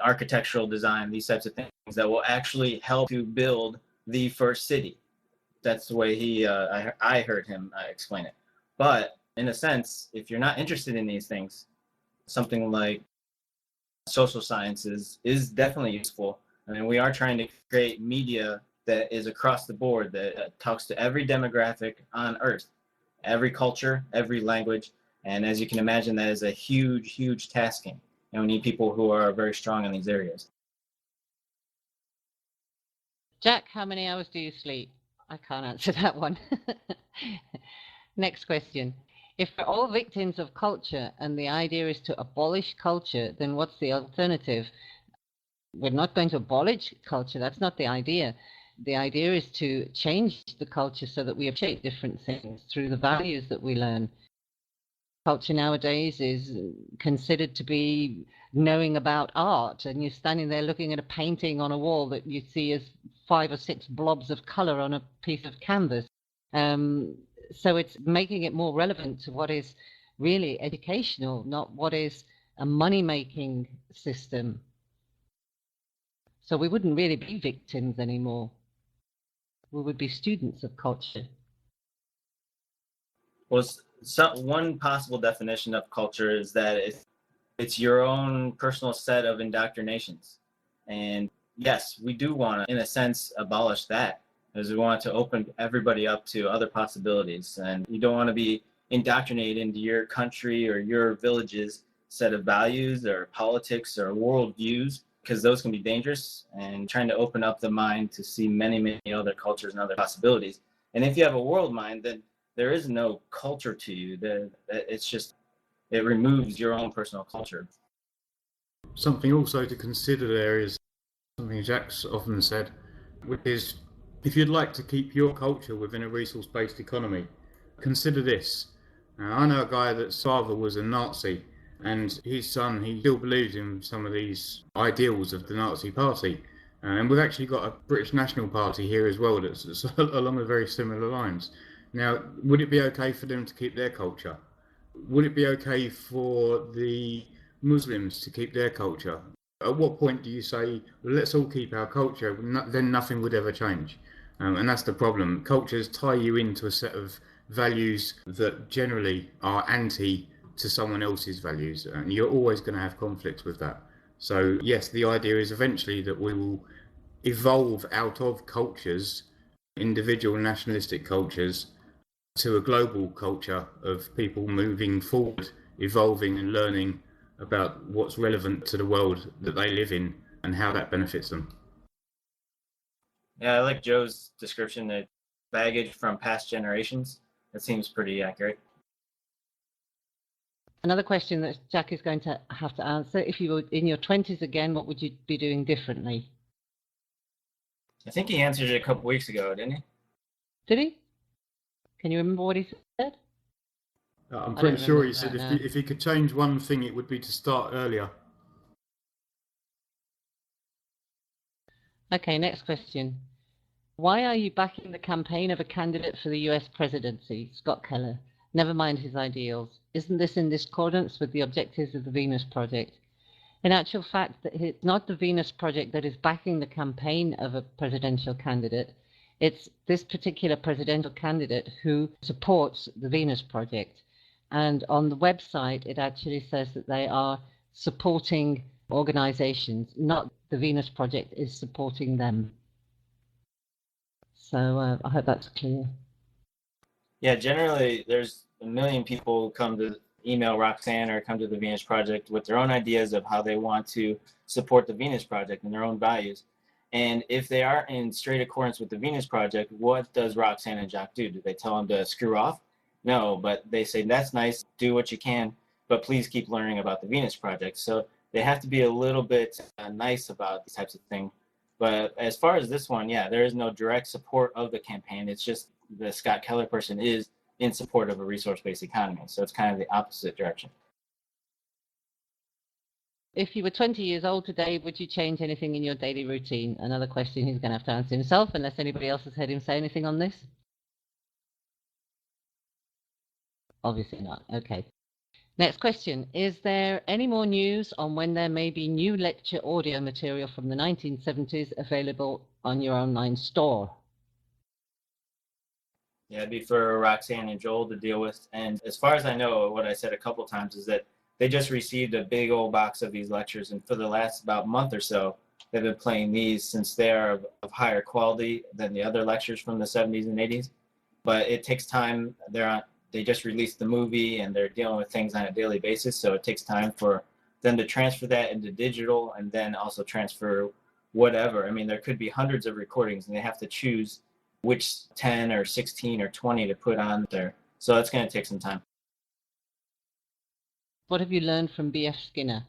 architectural design, these types of things that will actually help to build the first city. That's the way I heard him explain it. But in a sense, if you're not interested in these things, something like social sciences is definitely useful. I mean, we are trying to create media that is across the board, that talks to every demographic on Earth, every culture, every language. And as you can imagine, that is a huge, huge tasking. And we need people who are very strong in these areas.
Jack, how many hours do you sleep? I can't answer that one. Next question. If we're all victims of culture and the idea is to abolish culture, then what's the alternative? We're not going to abolish culture. That's not the idea. The idea is to change the culture so that we appreciate different things through the values that we learn. Culture nowadays is considered to be knowing about art, and you're standing there looking at a painting on a wall that you see as 5 or 6 blobs of color on a piece of canvas. So it's making it more relevant to what is really educational, not what is a money-making system. So we wouldn't really be victims anymore. We would be students of culture.
Well, one possible definition of culture is that it's your own personal set of indoctrinations. And yes, we do want to, in a sense, abolish that, because we want to open everybody up to other possibilities. And you don't want to be indoctrinated into your country or your village's set of values or politics or worldviews, because those can be dangerous, and trying to open up the mind to see many, many other cultures and other possibilities. And if you have a world mind, then there is no culture to you. It's just, it removes your own personal culture.
Something also to consider there is something Jack's often said, which is, if you'd like to keep your culture within a resource-based economy, consider this. Now, I know a guy that's father was a Nazi, and his son, he still believes in some of these ideals of the Nazi party. And we've actually got a British National Party here as well that's along the very similar lines. Now, would it be okay for them to keep their culture? Would it be okay for the Muslims to keep their culture? At what point do you say, well, let's all keep our culture, then nothing would ever change? And that's the problem. Cultures tie you into a set of values that generally are anti to someone else's values, and you're always going to have conflicts with that. So yes, the idea is eventually that we will evolve out of cultures, individual nationalistic cultures, to a global culture of people moving forward, evolving and learning about what's relevant to the world that they live in and how that benefits them.
Yeah, I like Joe's description, that baggage from past generations. That seems pretty accurate.
Another question that Jack is going to have to answer. If you were in your 20s again, what would you be doing differently?
I think he answered it a couple weeks ago, didn't he?
Did he? Can you remember what he said?
I'm pretty sure he said if he could change one thing, it would be to start earlier.
Okay, next question. Why are you backing the campaign of a candidate for the US presidency, Scott Keller? Never mind his ideals. Isn't this in discordance with the objectives of the Venus Project? In actual fact, it's not the Venus Project that is backing the campaign of a presidential candidate. It's this particular presidential candidate who supports the Venus Project. And on the website, it actually says that they are supporting organizations, not the Venus Project is supporting them. So I hope that's clear.
Yeah, generally there's a million people who come to email Roxanne or come to the Venus Project with their own ideas of how they want to support the Venus Project and their own values. And if they are in straight accordance with the Venus Project, what does Roxanne and Jacques do? Do they tell them to screw off? No, but they say, that's nice, do what you can, but please keep learning about the Venus Project. So they have to be a little bit nice about these types of things. But as far as this one, yeah, there is no direct support of the campaign. It's just the Scott Keller person is in support of a resource-based economy. So it's kind of the opposite direction.
If you were 20 years old today, would you change anything in your daily routine? Another question he's going to have to answer himself, unless anybody else has heard him say anything on this. Obviously not. Okay. Next question. Is there any more news on when there may be new lecture audio material from the 1970s available on your online store?
Yeah, it'd be for Roxanne and Joel to deal with. And as far as I know, what I said a couple times is that they just received a big old box of these lectures. And for the last about month or so, they've been playing these since they're of higher quality than the other lectures from the 70s and 80s. But it takes time. They just released the movie and they're dealing with things on a daily basis. So it takes time for them to transfer that into digital and then also transfer whatever. I mean, there could be hundreds of recordings and they have to choose which 10 or 16 or 20 to put on there. So that's going to take some time.
What have you learned from B.F. Skinner?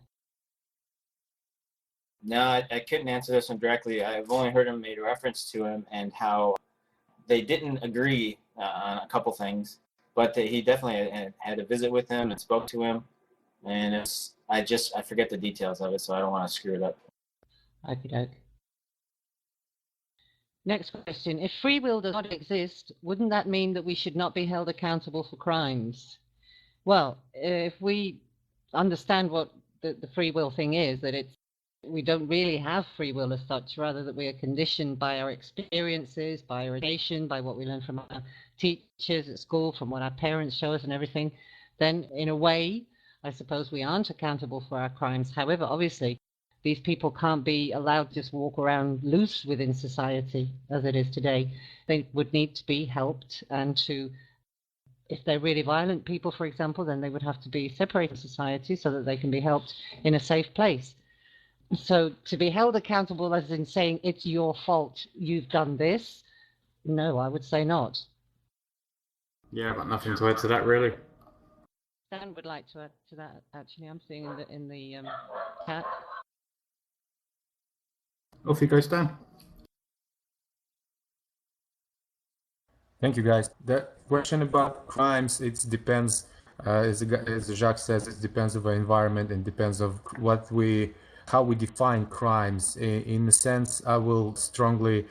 No, I couldn't answer this one directly. I've only heard him made a reference to him and how they didn't agree on a couple things, but he definitely had a visit with him and spoke to him. And I forget the details of it, so I don't want to screw it up.
Okey-doke. Next question. If free will does not exist, wouldn't that mean that we should not be held accountable for crimes? Well, if we understand what the free will thing is, that we don't really have free will as such, rather that we are conditioned by our experiences, by our education, by what we learn from our teachers at school, from what our parents show us and everything, then in a way, I suppose we aren't accountable for our crimes. However, obviously, these people can't be allowed to just walk around loose within society as it is today. They would need to be helped, and if they're really violent people, for example, then they would have to be separated from society so that they can be helped in a safe place. So to be held accountable as in saying it's your fault, you've done this, no, I would say not.
Yeah, I've got nothing to add to that, really.
Dan would like to add to that, actually. I'm seeing in the chat.
Off you go, Stan.
Thank you, guys. The question about crimes, it depends, as Jacques says, it depends on the environment and depends of how we define crimes. In a sense, I'll strongly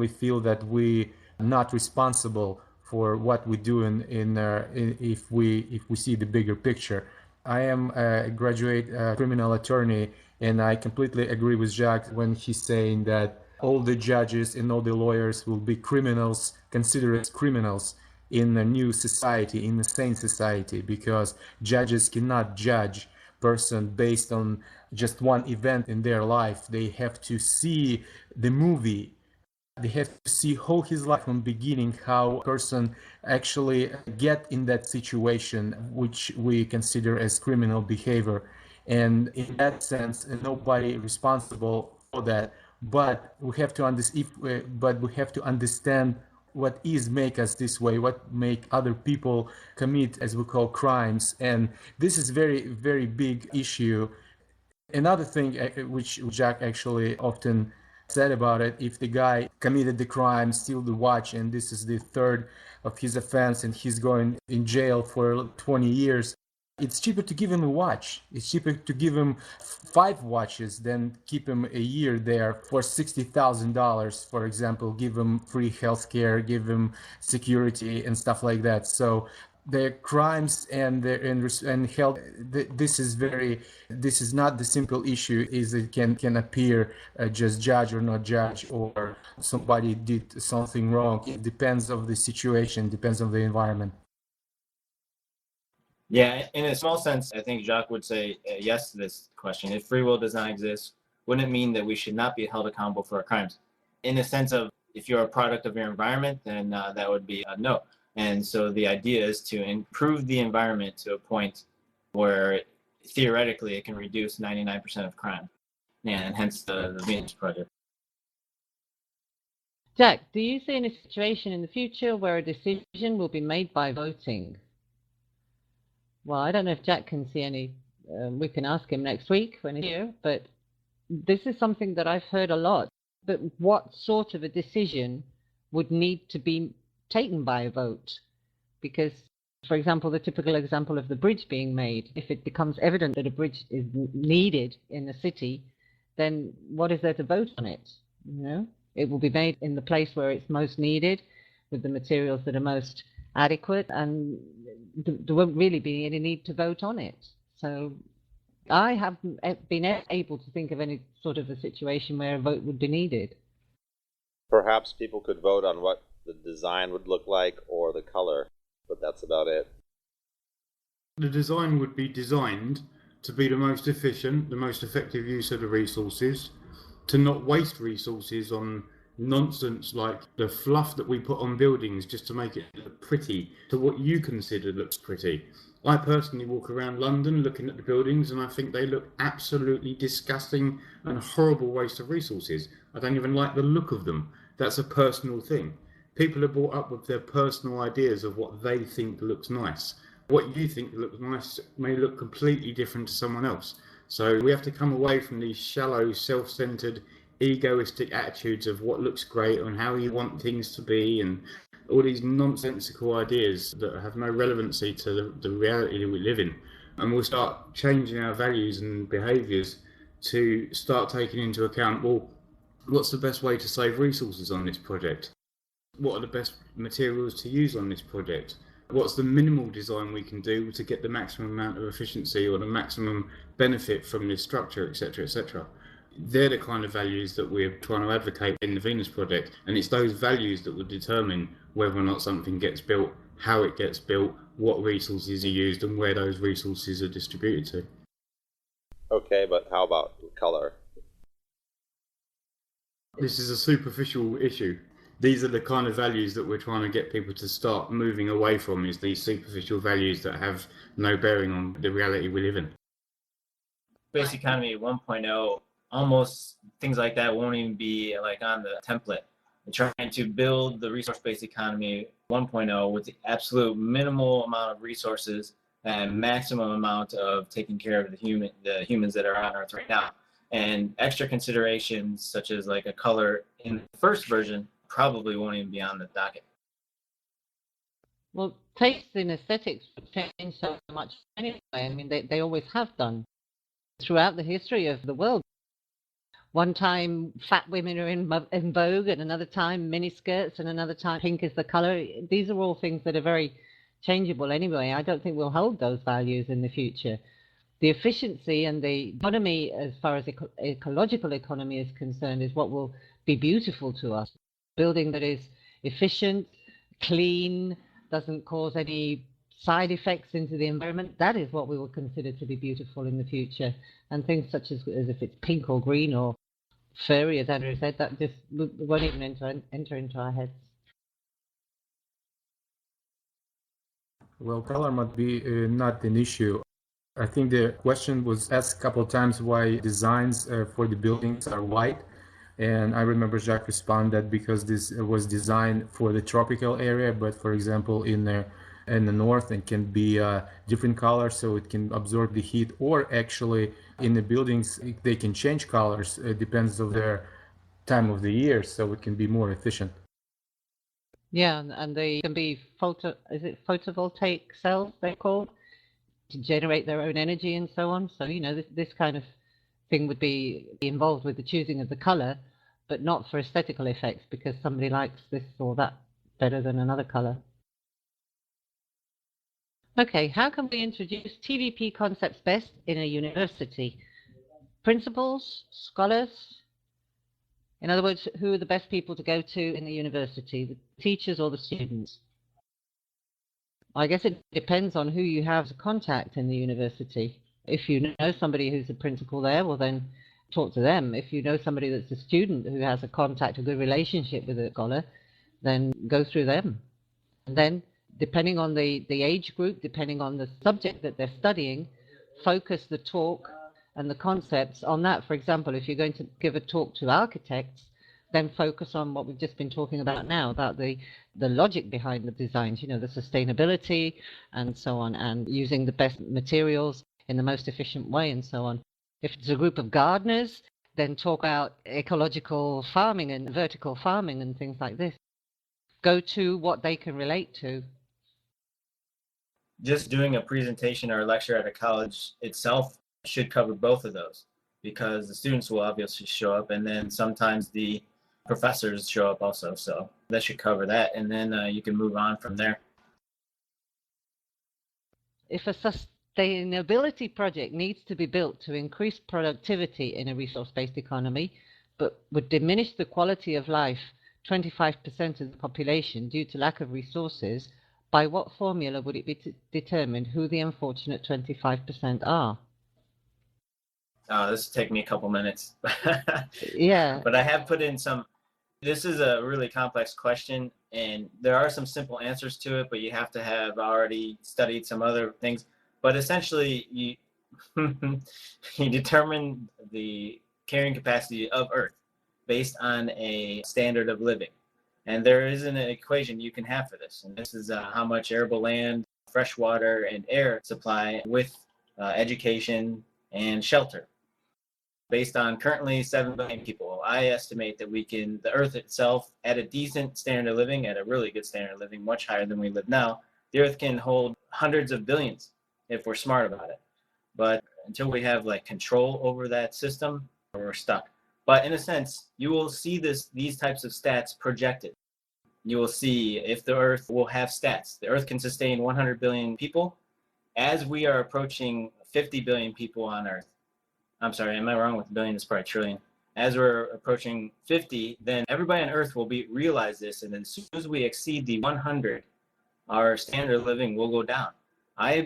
feel that we are not responsible for what we do if we see the bigger picture. I am a graduate criminal attorney, and I completely agree with Jacques when he's saying that all the judges and all the lawyers will be criminals, considered as criminals in a new society, in a sane society, because judges cannot judge person based on just one event in their life. They have to see the movie. They have to see whole his life from beginning, how a person actually get in that situation, which we consider as criminal behavior. And in that sense, nobody responsible for that. But we have to understand what is make us this way, what make other people commit, as we call, crimes. And this is very, very big issue. Another thing which Jack actually often said about it, if the guy committed the crime, steal the watch, and this is the third of his offense, and he's going in jail for 20 years, it's cheaper to give him a watch. It's cheaper to give him 5 watches than keep him a year there for $60,000, for example, give him free healthcare, give him security and stuff like that. So the crimes and health, this is not the simple issue is it can appear just judge or not judge, or somebody did something wrong. It depends on the situation, depends on the environment.
Yeah, in a small sense, I think Jacques would say yes to this question. If free will does not exist, wouldn't it mean that we should not be held accountable for our crimes? In the sense of, If you're a product of your environment, then that would be a no. And so the idea is to improve the environment to a point where theoretically it can reduce 99% of crime, and hence the Venus Project.
Jack, do you see any situation in the future where a decision will be made by voting? Well, I don't know if Jack can see any. We can ask him next week when he's here, but this is something that I've heard a lot. But what sort of a decision would need to be taken by a vote? Because, for example, the typical example of the bridge being made, if it becomes evident that a bridge is needed in the city, then what is there to vote on it? You know, it will be made in the place where it's most needed, with the materials that are most adequate, and there won't really be any need to vote on it. So I haven't been able to think of any sort of a situation where a vote would be needed.
Perhaps people could vote on what the design would look like or the color, but that's about it.
The design would be designed to be the most efficient, the most effective use of the resources, to not waste resources on nonsense like the fluff that we put on buildings just to make it look pretty, to what you consider looks pretty. I personally walk around London looking at the buildings and I think they look absolutely disgusting and a horrible waste of resources. I don't even like the look of them. That's a personal thing. People are brought up with their personal ideas of what they think looks nice. What you think looks nice may look completely different to someone else. So we have to come away from these shallow, self-centered, egoistic attitudes of what looks great and how you want things to be, and all these nonsensical ideas that have no relevancy to the reality that we live in. And we'll start changing our values and behaviours to start taking into account, well, what's the best way to save resources on this project? What are the best materials to use on this project? What's the minimal design we can do to get the maximum amount of efficiency or the maximum benefit from this structure, etc., etc. They're the kind of values that we're trying to advocate in the Venus Project, and it's those values that will determine whether or not something gets built, how it gets built, what resources are used, and where those resources are distributed to.
Okay, but how about color?
This is a superficial issue. These are the kind of values that we're trying to get people to start moving away from, is these superficial values that have no bearing on the reality we live in.
Space Economy 1.0, almost things like that won't even be like on the template. We're trying to build the resource-based economy 1.0 with the absolute minimal amount of resources and maximum amount of taking care of the humans that are on Earth right now. And extra considerations such as like a color in the first version probably won't even be on the docket.
Well, tastes in aesthetics change so much anyway. I mean, they always have done throughout the history of the world. One time fat women are in vogue, and another time miniskirts, and another time pink is the color. These are all things that are very changeable anyway. I don't think we'll hold those values in the future. The efficiency and the economy, as far as ecological economy is concerned, is what will be beautiful to us. Building that is efficient, clean, doesn't cause any side effects into the environment, that is what we will consider to be beautiful in the future. And things such as if it's pink or green or furry, as Andrew said, that just won't even enter into our heads.
Well, color might be not an issue. I think the question was asked a couple of times why designs for the buildings are white. And I remember Jacques responded that because this was designed for the tropical area, but for example, in the north, it can be different colors, so it can absorb the heat. Or actually, in the buildings, they can change colors. It depends on their time of the year, so it can be more efficient.
Yeah, and they can be photovoltaic cells, they're called, to generate their own energy and so on. So, you know, this kind of thing would be involved with the choosing of the color, but not for aesthetical effects because somebody likes this or that better than another color. Okay, how can we introduce TVP concepts best in a university? Principals, scholars? In other words, who are the best people to go to in the university, the teachers or the students? I guess it depends on who you have as a contact in the university. If you know somebody who's a principal there, well then talk to them. If you know somebody that's a student who has a contact, a good relationship with a scholar, then go through them. And then, depending on the age group, depending on the subject that they're studying, focus the talk and the concepts on that. For example, if you're going to give a talk to architects, then focus on what we've just been talking about now, about the logic behind the designs, you know, the sustainability and so on, and using the best materials in the most efficient way and so on. If it's a group of gardeners, then talk about ecological farming and vertical farming and things like this. Go to what they can relate to.
Just doing a presentation or a lecture at a college itself should cover both of those, because the students will obviously show up, and then sometimes the professors show up also. So that should cover that, and then you can move on from there.
If a sustainability project needs to be built to increase productivity in a resource-based economy, but would diminish the quality of life 25% of the population due to lack of resources, by what formula would it be determined who the unfortunate 25% are?
This will take me a couple minutes.
Yeah.
But I have put in some. This is a really complex question, and there are some simple answers to it, but you have to have already studied some other things. But essentially, you you determine the carrying capacity of Earth based on a standard of living. And there is an equation you can have for this. And this is how much arable land, fresh water, and air supply with education and shelter. Based on currently 7 billion people, I estimate that the Earth itself, at a decent standard of living, at a really good standard of living, much higher than we live now, the Earth can hold hundreds of billions if we're smart about it. But until we have control over that system, we're stuck. But in a sense, you will see these types of stats projected. You will see if the Earth will have stats. The Earth can sustain 100 billion people. As we are approaching 50 billion people on Earth, I'm sorry, am I wrong with billion? It's probably trillion. As we're approaching 50, then everybody on Earth will realize this, and then as soon as we exceed the 100, our standard of living will go down. I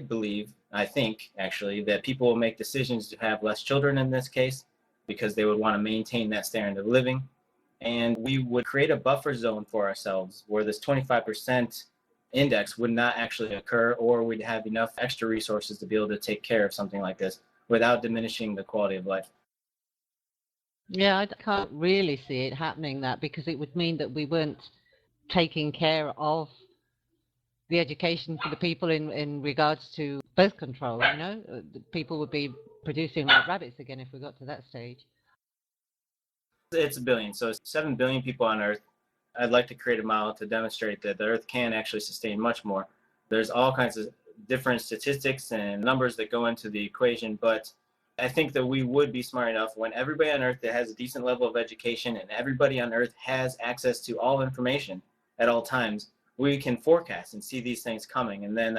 think actually, that people will make decisions to have less children in this case, because they would want to maintain that standard of living. And we would create a buffer zone for ourselves where this 25% index would not actually occur, or we'd have enough extra resources to be able to take care of something like this without diminishing the quality of life.
Yeah, I can't really see it happening that, because it would mean that we weren't taking care of the education for the people in regards to birth control, you know? People would be producing like rabbits again if we got to that stage.
It's a billion, so 7 billion people on Earth. I'd like to create a model to demonstrate that the Earth can actually sustain much more. There's all kinds of different statistics and numbers that go into the equation, but I think that we would be smart enough when everybody on Earth that has a decent level of education and everybody on Earth has access to all information at all times, we can forecast and see these things coming, and then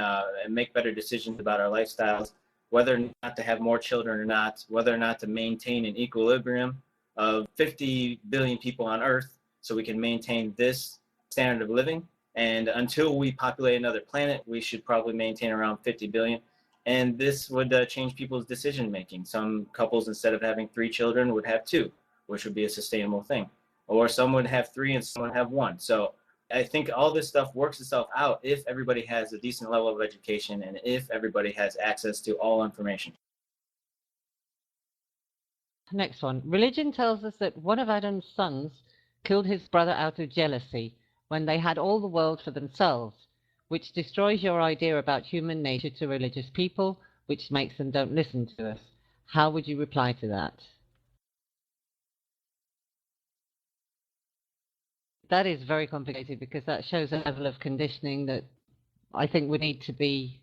make better decisions about our lifestyles, whether or not to have more children or not, whether or not to maintain an equilibrium of 50 billion people on Earth so we can maintain this standard of living. And until we populate another planet, we should probably maintain around 50 billion. And this would change people's decision making. Some couples, instead of having 3 children, would have 2, which would be a sustainable thing. Or some would have 3 and some would have 1. So I think all this stuff works itself out if everybody has a decent level of education and if everybody has access to all information.
Next one. Religion tells us that one of Adam's sons killed his brother out of jealousy when they had all the world for themselves, which destroys your idea about human nature to religious people, which makes them don't listen to us. How would you reply to that? That is very complicated, because that shows a level of conditioning that I think would need to be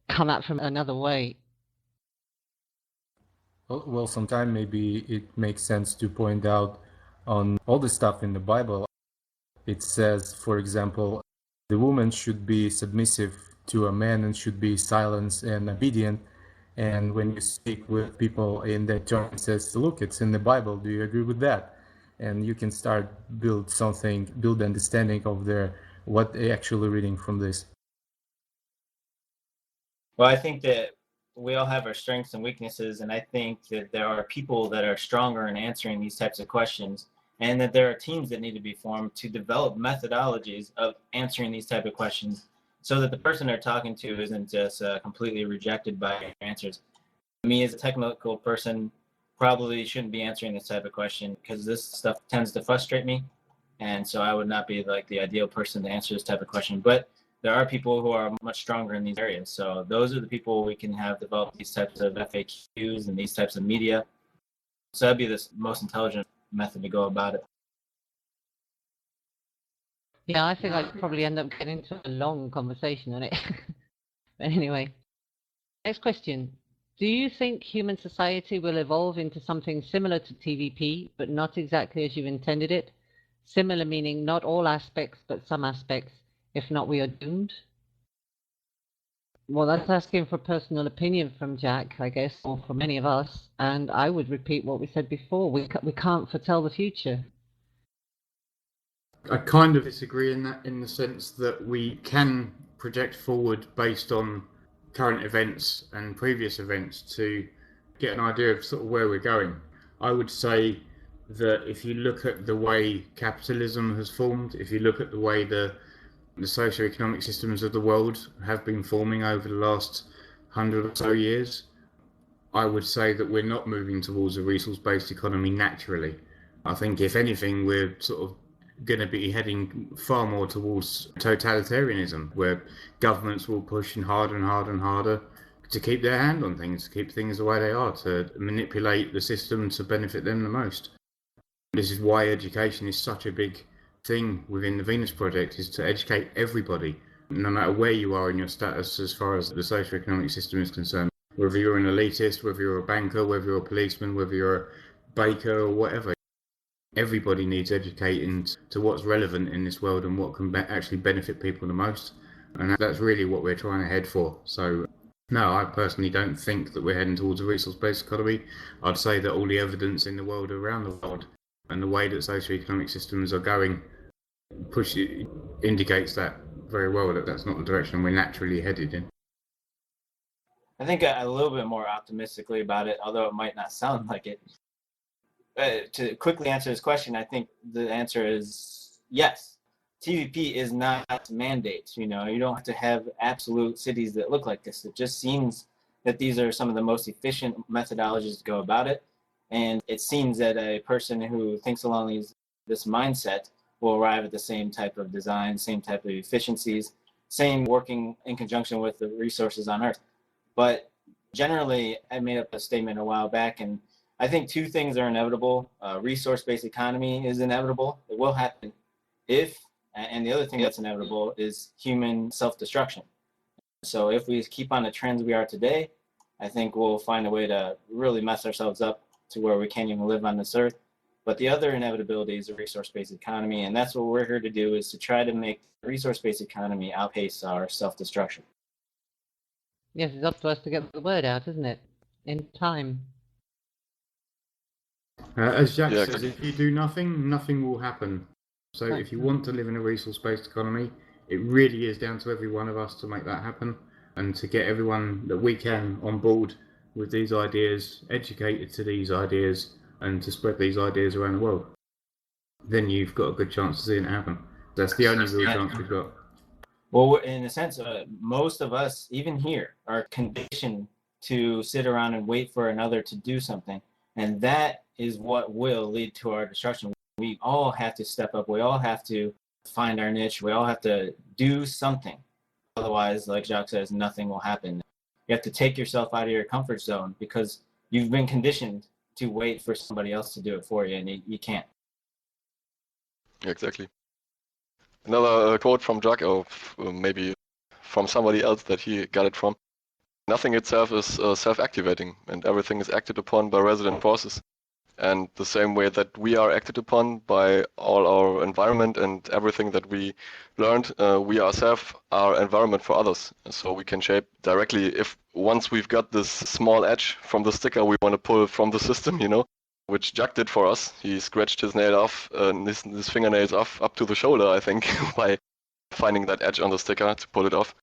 come at from another way.
Well, sometimes maybe it makes sense to point out on all the stuff in the Bible. It says, for example, the woman should be submissive to a man and should be silent and obedient. And when you speak with people in that term, it says, look, it's in the Bible. Do you agree with that? And you can start build understanding of what they're actually reading from this.
Well, I think that we all have our strengths and weaknesses, and I think that there are people that are stronger in answering these types of questions, and that there are teams that need to be formed to develop methodologies of answering these type of questions so that the person they're talking to isn't just completely rejected by your answers. Me as a technical person probably shouldn't be answering this type of question because this stuff tends to frustrate me, and so I would not be like the ideal person to answer this type of question. But there are people who are much stronger in these areas, so those are the people we can have develop these types of FAQs and these types of media. So that'd be the most intelligent method to go about it.
Yeah, I think I'd probably end up getting into a long conversation on it. But anyway, next question. Do you think human society will evolve into something similar to TVP, but not exactly as you intended it? Similar meaning not all aspects, but some aspects. If not, we are doomed? Well, that's asking for personal opinion from Jack, I guess, or from any of us. And I would repeat what we said before. We can't foretell the future.
I kind of disagree in that, in the sense that we can project forward based on current events and previous events to get an idea of sort of where we're going. I would say that if you look at the way capitalism has formed, if you look at the way the socio-economic systems of the world have been forming over the last 100 or so years, I would say that we're not moving towards a resource-based economy naturally. I think if anything, we're sort of going to be heading far more towards totalitarianism, where governments will push harder and harder and harder to keep their hand on things, to keep things the way they are, to manipulate the system to benefit them the most. This is why education is such a big thing within the Venus Project, is to educate everybody, no matter where you are in your status as far as the socio-economic system is concerned. Whether you're an elitist, whether you're a banker, whether you're a policeman, whether you're a baker or whatever. Everybody needs educating to what's relevant in this world and what can actually benefit people the most. And that's really what we're trying to head for. So, no, I personally don't think that we're heading towards a resource-based economy. I'd say that all the evidence in the world, around the world, and the way that socio-economic systems are going, indicates that very well, that that's not the direction we're naturally headed in.
I think a little bit more optimistically about it, although it might not sound like it. To quickly answer this question, I think the answer is yes. TVP is not mandates. You know, you don't have to have absolute cities that look like this. It just seems that these are some of the most efficient methodologies to go about it. And it seems that a person who thinks along this mindset will arrive at the same type of design, same type of efficiencies, same working in conjunction with the resources on Earth. But generally, I made up a statement a while back, and I think two things are inevitable. Resource-based economy is inevitable. It will happen and the other thing that's inevitable is human self-destruction. So if we keep on the trends we are today, I think we'll find a way to really mess ourselves up to where we can't even live on this earth. But the other inevitability is a resource-based economy, and that's what we're here to do, is to try to make the resource-based economy outpace our self-destruction.
Yes, it's up to us to get the word out, isn't it? In time.
As Jack says, if you do nothing, nothing will happen. So if you want to live in a resource-based economy, it really is down to every one of us to make that happen and to get everyone that we can on board with these ideas, educated to these ideas, and to spread these ideas around the world. Then you've got a good chance to see it happen. That's the only real chance we've got.
Well, in a sense, most of us, even here, are conditioned to sit around and wait for another to do something. And that is what will lead to our destruction. We all have to step up. We all have to find our niche. We all have to do something. Otherwise, like Jacques says, nothing will happen. You have to take yourself out of your comfort zone because you've been conditioned to wait for somebody else to do it for you, and you can't.
Exactly. Another quote from Jacques, or maybe from somebody else that he got it from. Nothing itself is self-activating, and everything is acted upon by resident forces. And the same way that we are acted upon by all our environment and everything that we learned, we ourselves are environment for others. So we can shape directly if once we've got this small edge from the sticker we want to pull from the system, you know, which Jack did for us. He scratched his nail off, his fingernails off up to the shoulder, I think, by finding that edge on the sticker to pull it off.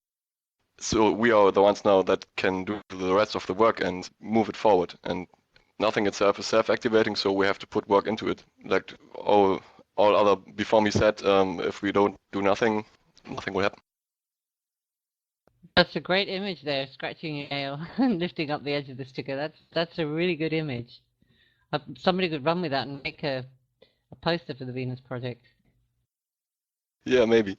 So we are the ones now that can do the rest of the work and move it forward. And nothing itself is self-activating, so we have to put work into it. Like all other before me said, if we don't do nothing, nothing will happen.
That's a great image there, scratching your nail and lifting up the edge of the sticker. That's a really good image. Somebody could run with that and make a poster for the Venus Project.
Yeah, maybe.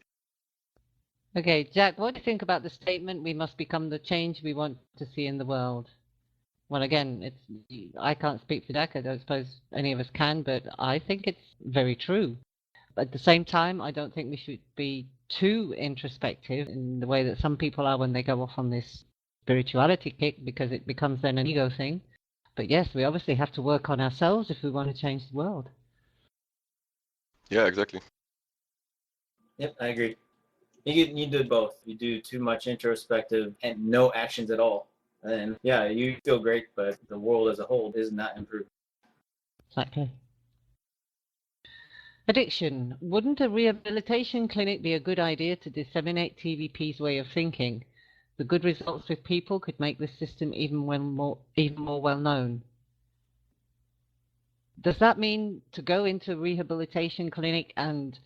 Okay, Jack, what do you think about the statement, we must become the change we want to see in the world? Well, again, I can't speak for Jack. I don't suppose any of us can, but I think it's very true. But at the same time, I don't think we should be too introspective in the way that some people are when they go off on this spirituality kick, because it becomes then an ego thing. But yes, we obviously have to work on ourselves if we want to change the world.
Yeah, exactly.
Yep, I agree. You do both. You do too much introspective and no actions at all. And yeah, you feel great, but the world as a whole is not improved.
Exactly. Addiction. Wouldn't a rehabilitation clinic be a good idea to disseminate TVP's way of thinking? The good results with people could make this system even more well known. Does that mean to go into a rehabilitation clinic and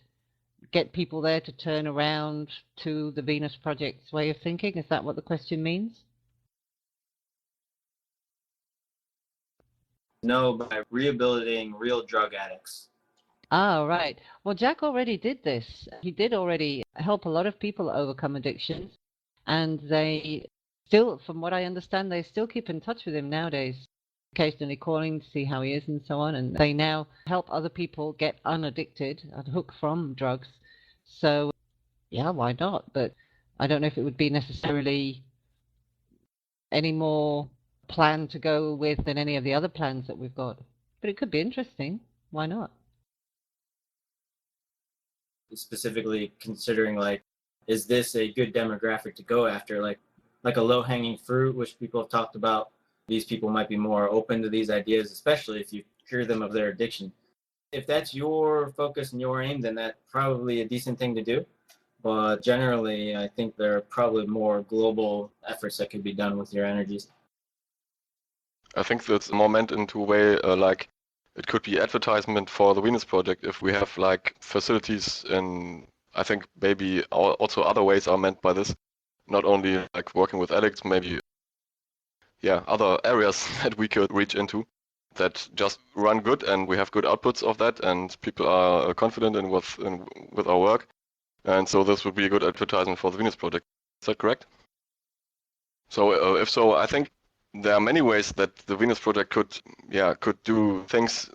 get people there to turn around to the Venus Project's way of thinking? Is that what the question means?
No, by rehabilitating real drug addicts.
Ah, right. Well, Jack already did this. He did already help a lot of people overcome addictions, and they still, from what I understand, they still keep in touch with him nowadays, occasionally calling to see how he is and so on, and they now help other people get unaddicted, unhooked from drugs. So, yeah, why not? But I don't know if it would be necessarily any more plan to go with than any of the other plans that we've got. But it could be interesting. Why not?
Specifically considering, like, is this a good demographic to go after? Like a low-hanging fruit, which people have talked about. These people might be more open to these ideas, especially if you cure them of their addiction. If that's your focus and your aim, then that's probably a decent thing to do. But generally, I think there are probably more global efforts that could be done with your energies.
I think that's more meant into a way like it could be advertisement for the Venus Project if we have like facilities, and I think maybe also other ways are meant by this, not only like working with addicts, maybe other areas that we could reach into that just run good and we have good outputs of that and people are confident with our work, and so this would be a good advertisement for the Venus Project. Is that correct? So if so, I think there are many ways that the Venus Project could do things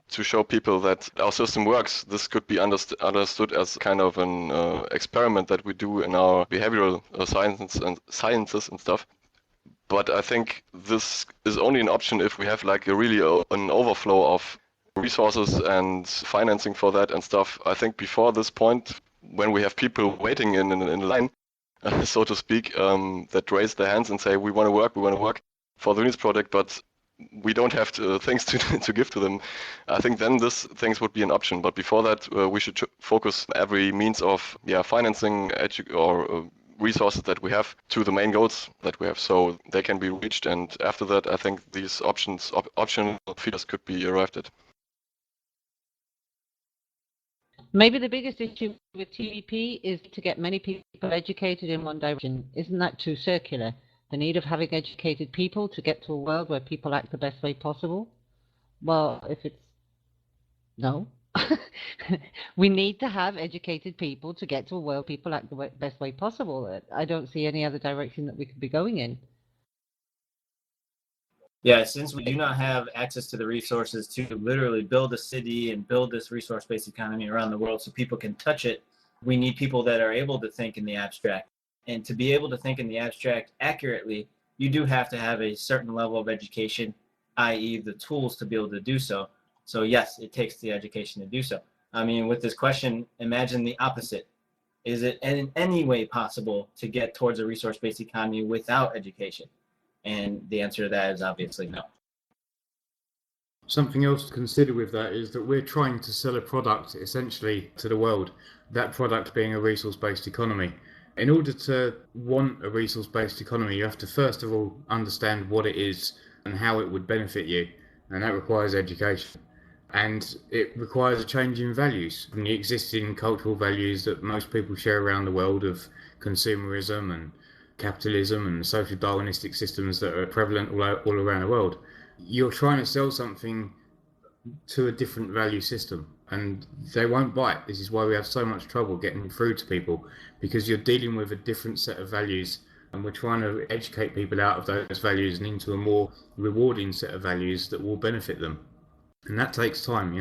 to show people that our system works. This could be understood as kind of an experiment that we do in our behavioral sciences and stuff. But I think this is only an option if we have like a really an overflow of resources and financing for that and stuff. I think before this point, when we have people waiting in line, so to speak, that raise their hands and say, we want to work for the Venus Project, but we don't have things to give to them. I think then this things would be an option. But before that, we should focus every means of financing or resources that we have to the main goals that we have, so they can be reached. And after that, I think these optional features could be arrived at.
Maybe the biggest issue with TVP is to get many people educated in one direction. Isn't that too circular? The need of having educated people to get to a world where people act the best way possible? Well, if it's... No. We need to have educated people to get to a world people act the best way possible. I don't see any other direction that we could be going in.
Yeah, since we do not have access to the resources to literally build a city and build this resource-based economy around the world so people can touch it, we need people that are able to think in the abstract. And to be able to think in the abstract accurately, you do have to have a certain level of education, i.e. the tools to be able to do so. So yes, it takes the education to do so. I mean, with this question, imagine the opposite. Is it in any way possible to get towards a resource-based economy without education? And the answer to that is obviously no.
Something else to consider with that is that we're trying to sell a product essentially to the world, that product being a resource-based economy. In order to want a resource-based economy, you have to first of all understand what it is and how it would benefit you, and that requires education. And it requires a change in values from the existing cultural values that most people share around the world of consumerism and capitalism and social Darwinistic systems that are prevalent all around the world. You're trying to sell something to a different value system, and they won't bite. This is why we have so much trouble getting through to people, because you're dealing with a different set of values, and we're trying to educate people out of those values and into a more rewarding set of values that will benefit them. And that takes time.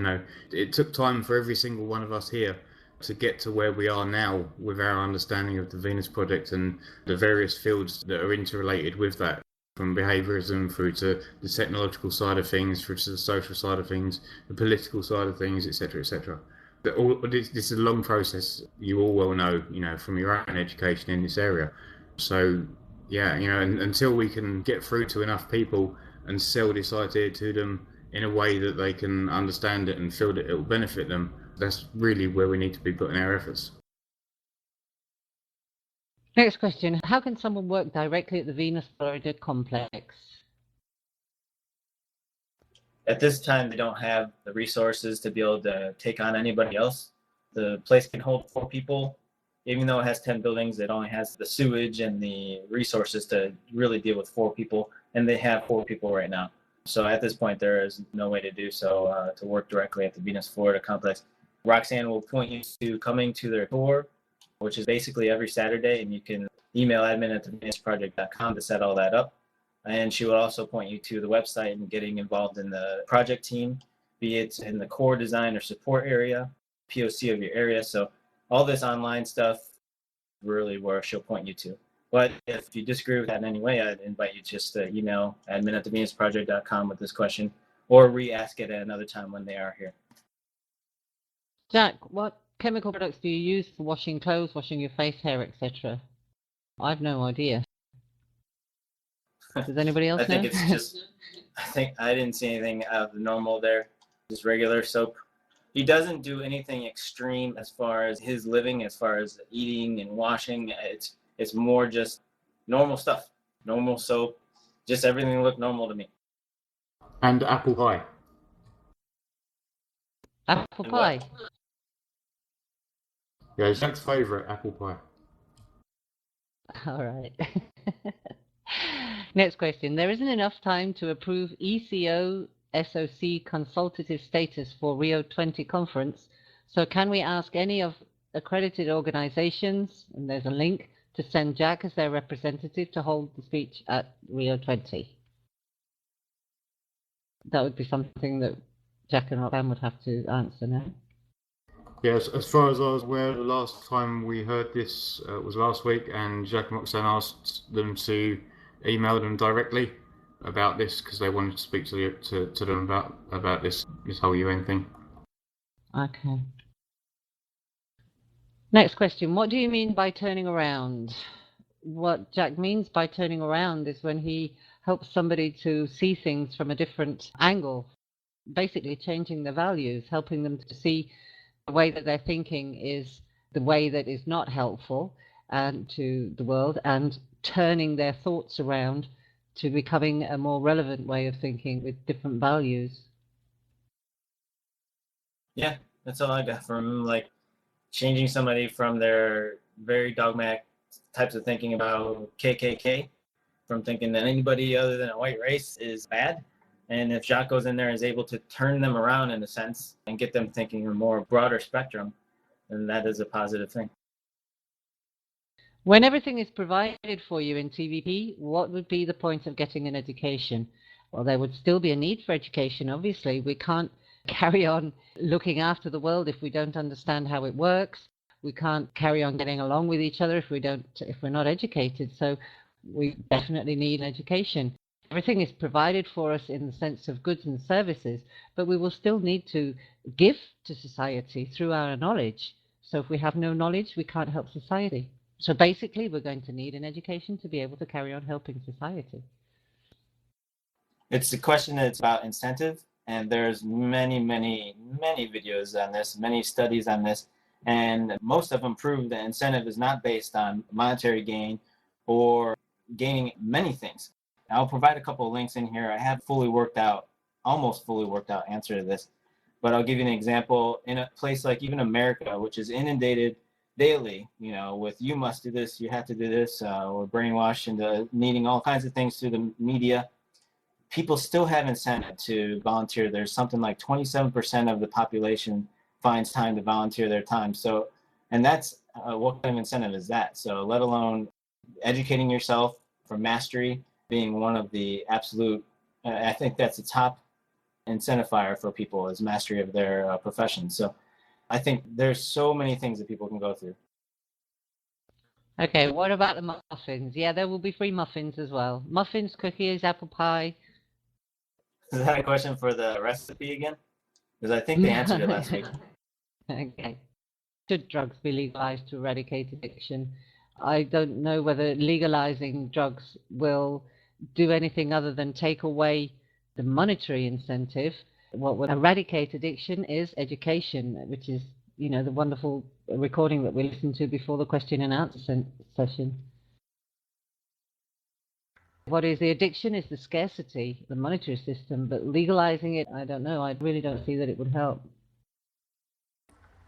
It took time for every single one of us here to get to where we are now with our understanding of the Venus Project and the various fields that are interrelated with that, from behaviorism through to the technological side of things, through to the social side of things, the political side of things, etc., etc. This is a long process. You all well know, from your own education in this area. So, yeah, and until we can get through to enough people and sell this idea to them in a way that they can understand it and feel that it will benefit them, that's really where we need to be putting our efforts.
Next question. How can someone work directly at the Venus Florida complex?
At this time, they don't have the resources to be able to take on anybody else. The place can hold 4 people. Even though it has 10 buildings, it only has the sewage and the resources to really deal with 4 people, and they have 4 people right now. So at this point, there is no way to do so, to work directly at the Venus Florida complex. Roxanne will point you to coming to their tour, which is basically every Saturday, and you can email admin@thevenusproject.com to set all that up. And she will also point you to the website and getting involved in the project team, be it in the core design or support area, POC of your area. So all this online stuff, really where she'll point you to. But if you disagree with that in any way, I'd invite you just to email admin@thevenusproject.com with this question, or re-ask it at another time when they are here.
Jack, what chemical products do you use for washing clothes, washing your face, hair, etc.? I've no idea. Does anybody else
I think
know?
it's just, I didn't see anything out of the normal there, just regular soap. He doesn't do anything extreme as far as his living, as far as eating and washing. It's more just normal stuff, normal soap, just everything looked normal to me.
And apple pie.
Apple pie?
Yeah, Jack's favourite, apple pie.
All right. Next question. There isn't enough time to approve ECO SOC consultative status for Rio 20 conference. So can we ask any of accredited organizations, and there's a link, to send Jack as their representative to hold the speech at Rio 20? That would be something that Jack and Roxanne would have to answer now.
Yes, as far as I was aware, the last time we heard this was last week, and Jack and Roxanne asked them to email them directly about this because they wanted to speak to them about this whole UN thing.
Okay. Next question. What do you mean by turning around? What Jack means by turning around is when he helps somebody to see things from a different angle, basically changing their values, helping them to see the way that they're thinking is the way that is not helpful and to the world, and turning their thoughts around to becoming a more relevant way of thinking with different values.
Yeah, that's all I got from him, like changing somebody from their very dogmatic types of thinking about KKK, from thinking that anybody other than a white race is bad. And if Jacques goes in there and is able to turn them around in a sense and get them thinking a more broader spectrum, then that is a positive thing.
When everything is provided for you in TVP, what would be the point of getting an education? Well, there would still be a need for education, obviously. We can't carry on looking after the world if we don't understand how it works. We can't carry on getting along with each other if we're not educated. So we definitely need education. Everything is provided for us in the sense of goods and services, but we will still need to give to society through our knowledge. So if we have no knowledge, we can't help society. So basically, we're going to need an education to be able to carry on helping society.
It's a question that's about incentive, and there's many videos on this, many studies on this, And most of them prove that incentive is not based on monetary gain or gaining many things. I'll provide a couple of links in here. I have almost fully worked out answer to this, but I'll give you an example. In a place like even America, which is inundated daily, with you must do this, you have to do this, we're brainwashed into needing all kinds of things through the media. People still have incentive to volunteer. There's something like 27% of the population finds time to volunteer their time. So, and that's what kind of incentive is that? So let alone educating yourself for mastery being one of the absolute, I think that's the top incentivizer for people is mastery of their profession. So I think there's so many things that people can go through.
Okay, what about the muffins? Yeah, there will be free muffins as well. Muffins, cookies, apple pie.
Is that a question for the recipe again? Because I think they answered it last week.
Okay. Should drugs be legalized to eradicate addiction? I don't know whether legalizing drugs will do anything other than take away the monetary incentive. What will eradicate addiction is education, which is, the wonderful recording that we listened to before the question and answer session. What is the addiction is the scarcity, the monetary system, but legalizing it, I don't know. I really don't see that it would help.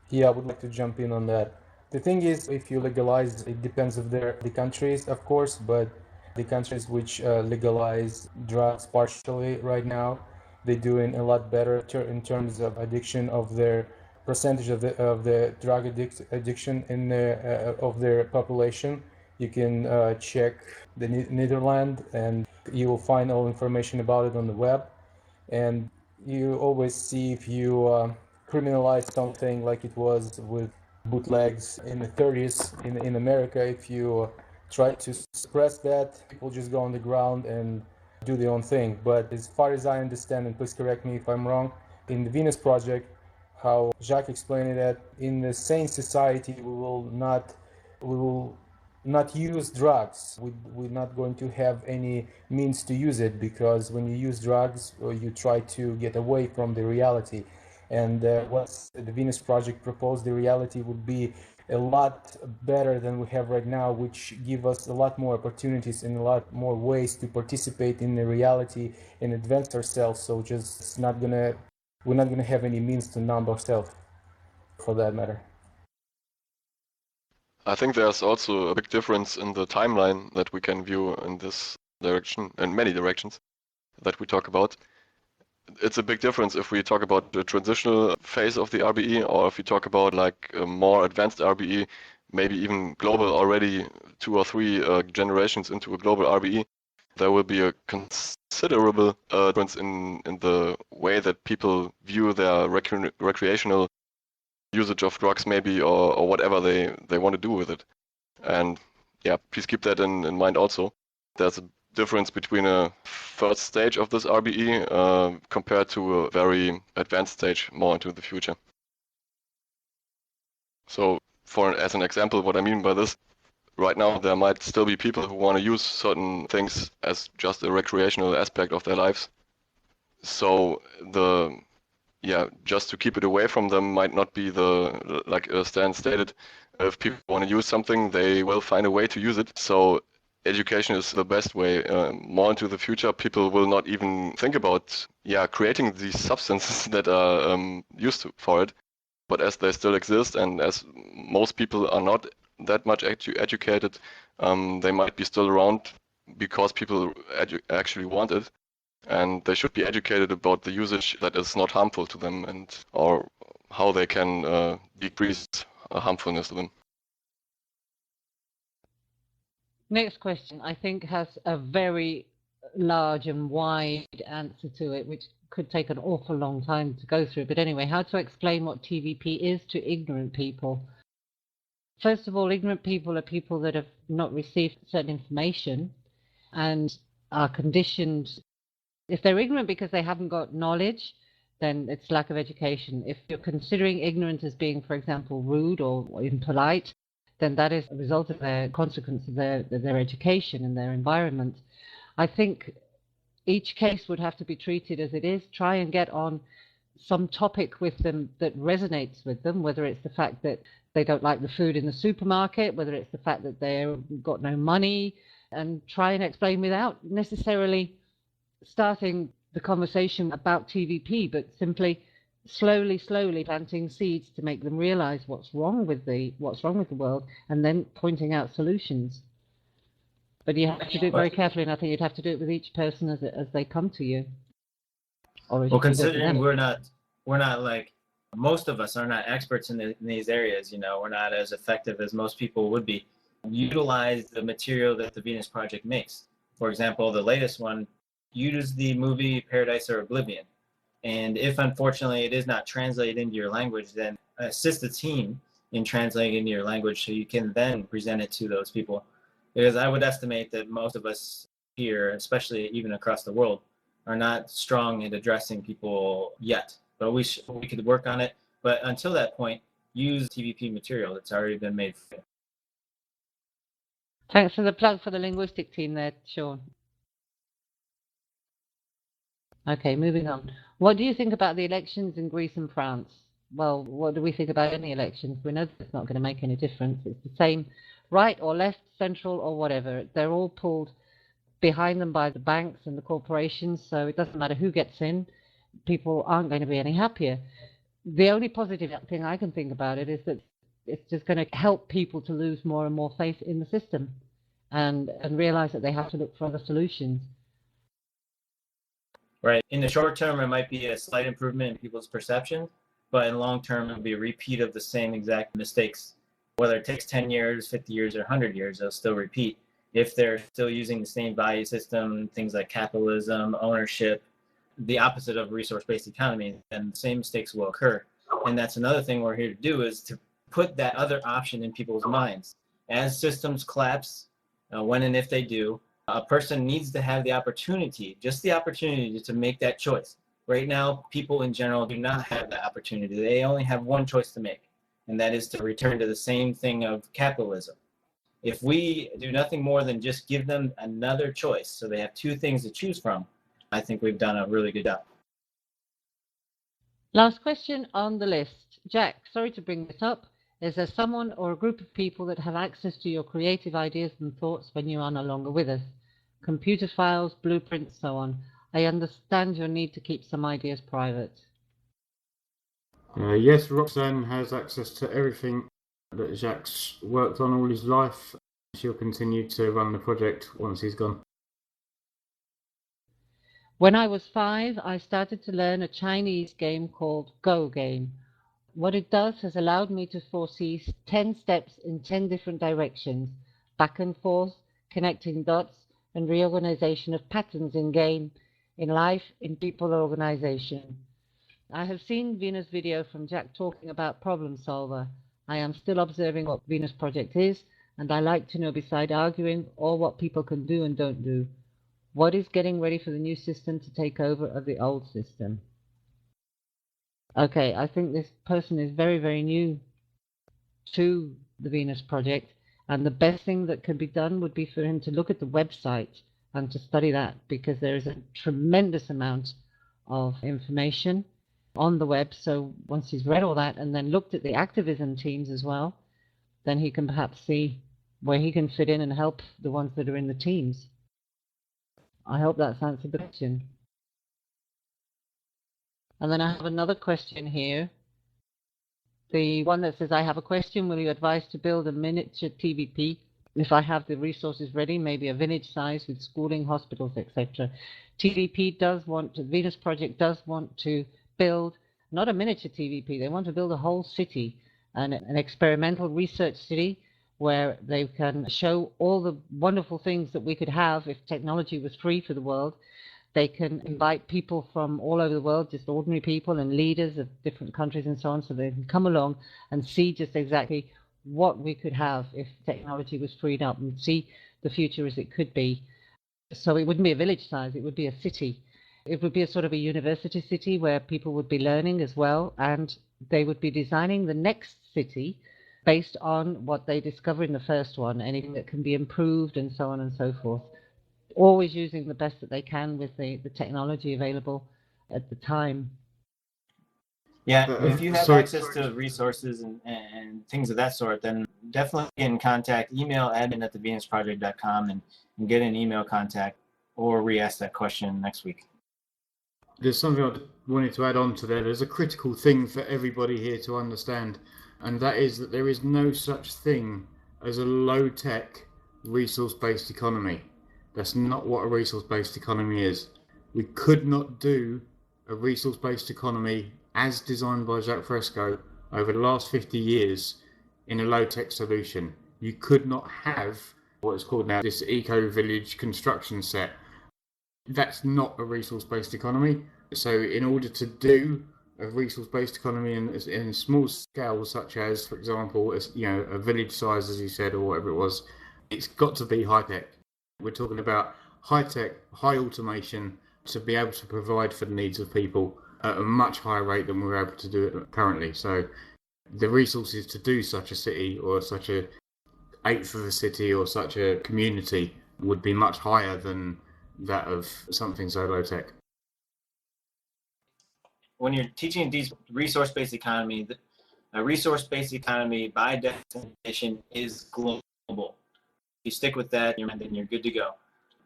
Yeah, I would like to jump in on that. The thing is, if you legalize, it depends of the countries, of course, but the countries which legalize drugs partially right now, they're doing a lot better in terms of addiction of their percentage of the drug addiction in of their population. You can check the Netherlands, and you will find all information about it on the web. And you always see if you criminalize something like it was with bootlegs in the 30s in America. If you try to suppress that, people just go on the ground and do their own thing. But as far as I understand, and please correct me if I'm wrong, in the Venus Project, how Jacques explained it, in the sane society we will not use drugs. We're not going to have any means to use it, because when you use drugs, you try to get away from the reality. And what the Venus Project proposed, the reality would be a lot better than we have right now, which give us a lot more opportunities and a lot more ways to participate in the reality and advance ourselves. So we're not gonna have any means to numb ourselves, for that matter.
I think there's also a big difference in the timeline that we can view in this direction and many directions that we talk about. It's a big difference if we talk about the transitional phase of the RBE, or if we talk about like a more advanced RBE, maybe even global already 2 or 3 generations into a global RBE. There will be a considerable difference in the way that people view their recreational usage of drugs, maybe, or whatever they want to do with it. And yeah, please keep that in mind also. There's a difference between a first stage of this RBE compared to a very advanced stage more into the future. So as an example, what I mean by this, right now there might still be people who want to use certain things as just a recreational aspect of their lives. So just to keep it away from them might not be like Stan stated, if people want to use something, they will find a way to use it. So education is the best way. More into the future, people will not even think about creating these substances that are used for it. But as they still exist, and as most people are not that much educated, they might be still around because people actually want it. And they should be educated about the usage that is not harmful to them, or how they can decrease harmfulness to them.
Next question, I think, has a very large and wide answer to it, which could take an awful long time to go through. But anyway, how to explain what TVP is to ignorant people? First of all, ignorant people are people that have not received certain information and are conditioned. If they're ignorant because they haven't got knowledge, then it's lack of education. If you're considering ignorance as being, for example, rude or impolite, then that is a result of their consequence of their education and their environment. I think each case would have to be treated as it is. Try and get on some topic with them that resonates with them, whether it's the fact that they don't like the food in the supermarket, whether it's the fact that they've got no money, and try and explain without necessarily starting the conversation about TVP, but simply slowly planting seeds to make them realize what's wrong with the world, and then pointing out solutions. But you have to do it very carefully, and I think you'd have to do it with each person as they come to you. Or
Well, considering we're not like, most of us are not experts in these areas, you know, we're not as effective as most people would be. Utilize the material that the Venus Project makes. For example, the latest one, use the movie Paradise or Oblivion. And if unfortunately it is not translated into your language, then assist the team in translating into your language so you can then present it to those people. Because I would estimate that most of us here, especially even across the world, are not strong in addressing people yet. But we could work on it. But until that point, use TVP material that's already been made.
Thanks for the plug for the linguistic team there, Shawn. Okay, moving on. What do you think about the elections in Greece and France? Well, what do we think about any elections? We know it's not going to make any difference. It's the same, right or left, central or whatever. They're all pulled behind them by the banks and the corporations, so it doesn't matter who gets in. People aren't going to be any happier. The only positive thing I can think about it is that it's just going to help people to lose more and more faith in the system and realize that they have to look for other solutions.
Right. In the short term, it might be a slight improvement in people's perception, but in long term, it'll be a repeat of the same exact mistakes. Whether it takes 10 years, 50 years, or 100 years, they'll still repeat. If they're still using the same value system, things like capitalism, ownership, the opposite of resource-based economy, then the same mistakes will occur. And that's another thing we're here to do, is to put that other option in people's minds. As systems collapse, when and if they do, a person needs to have the opportunity, just the opportunity to make that choice. Right now, people in general do not have that opportunity. They only have one choice to make, and that is to return to the same thing of capitalism. If we do nothing more than just give them another choice, so they have two things to choose from, I think we've done a really good job.
Last question on the list. Jack, sorry to bring this up. Is there someone or a group of people that have access to your creative ideas and thoughts when you are no longer with us? Computer files, blueprints, so on. I understand your need to keep some ideas private.
Yes, Roxanne has access to everything that Jacques worked on all his life. She'll continue to run the project once he's gone.
When I was 5, I started to learn a Chinese game called Go Game. What it does has allowed me to foresee 10 steps in 10 different directions, back and forth, connecting dots, and reorganization of patterns in game, in life, in people, organization. I have seen Venus video from Jack talking about problem solver. I am still observing what Venus Project is, and I like to know, beside arguing, all what people can do and don't do. What is getting ready for the new system to take over of the old system? Okay, I think this person is very, very new to the Venus Project, and the best thing that could be done would be for him to look at the website and to study that, because there is a tremendous amount of information on the web. So once he's read all that and then looked at the activism teams as well, then he can perhaps see where he can fit in and help the ones that are in the teams. I hope that's answered the question. And then I have another question here. The one that says, I have a question. Will you advise to build a miniature TVP if I have the resources ready, maybe a village size with schooling, hospitals, etc. TVP does want to, Venus Project does want to build, not a miniature TVP, they want to build a whole city, an experimental research city where they can show all the wonderful things that we could have if technology was free for the world. They can invite people from all over the world, just ordinary people and leaders of different countries and so on, so they can come along and see just exactly what we could have if technology was freed up, and see the future as it could be. So it wouldn't be a village size, it would be a city. It would be a sort of a university city where people would be learning as well, and they would be designing the next city based on what they discover in the first one, anything that can be improved and so on and so forth. Always using the best that they can with the technology available at the time.
Yeah,
But,
if you have
sorry.
access to resources and things of that sort, then definitely get in contact. Email admin@thevenusproject.com and get an email contact or re-ask that question next week.
There's something I wanted to add on to there. There's a critical thing for everybody here to understand, and that is that there is no such thing as a low-tech resource-based economy. That's not what a resource-based economy is. We could not do a resource-based economy as designed by Jacques Fresco over the last 50 years in a low-tech solution. You could not have what is called now this eco-village construction set. That's not a resource-based economy. So in order to do a resource-based economy in small scale, such as, for example, a village size, as you said, or whatever it was, it's got to be high-tech. We're talking about high-tech, high automation to be able to provide for the needs of people at a much higher rate than we're able to do it currently. So the resources to do such a city or such a eighth of a city or such a community would be much higher than that of something so low-tech.
When you're teaching these resource-based economy, a resource-based economy by definition is global. If you stick with that, then you're good to go.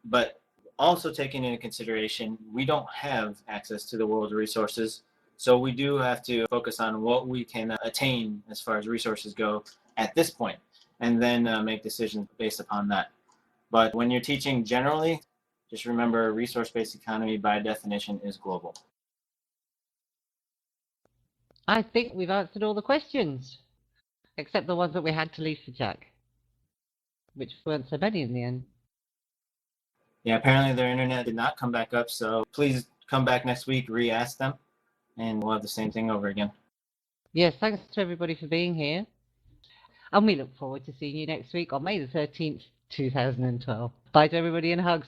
But also taking into consideration, we don't have access to the world's resources. So we do have to focus on what we can attain as far as resources go at this point, and then make decisions based upon that. But when you're teaching generally, just remember a resource-based economy by definition is global.
I think we've answered all the questions, except the ones that we had to leave for Jack, which weren't so many in the end.
Yeah, apparently their internet did not come back up, so please come back next week, re-ask them, and we'll have the same thing over again.
Yes, thanks to everybody for being here. And we look forward to seeing you next week on May the 13th, 2012. Bye to everybody and hugs.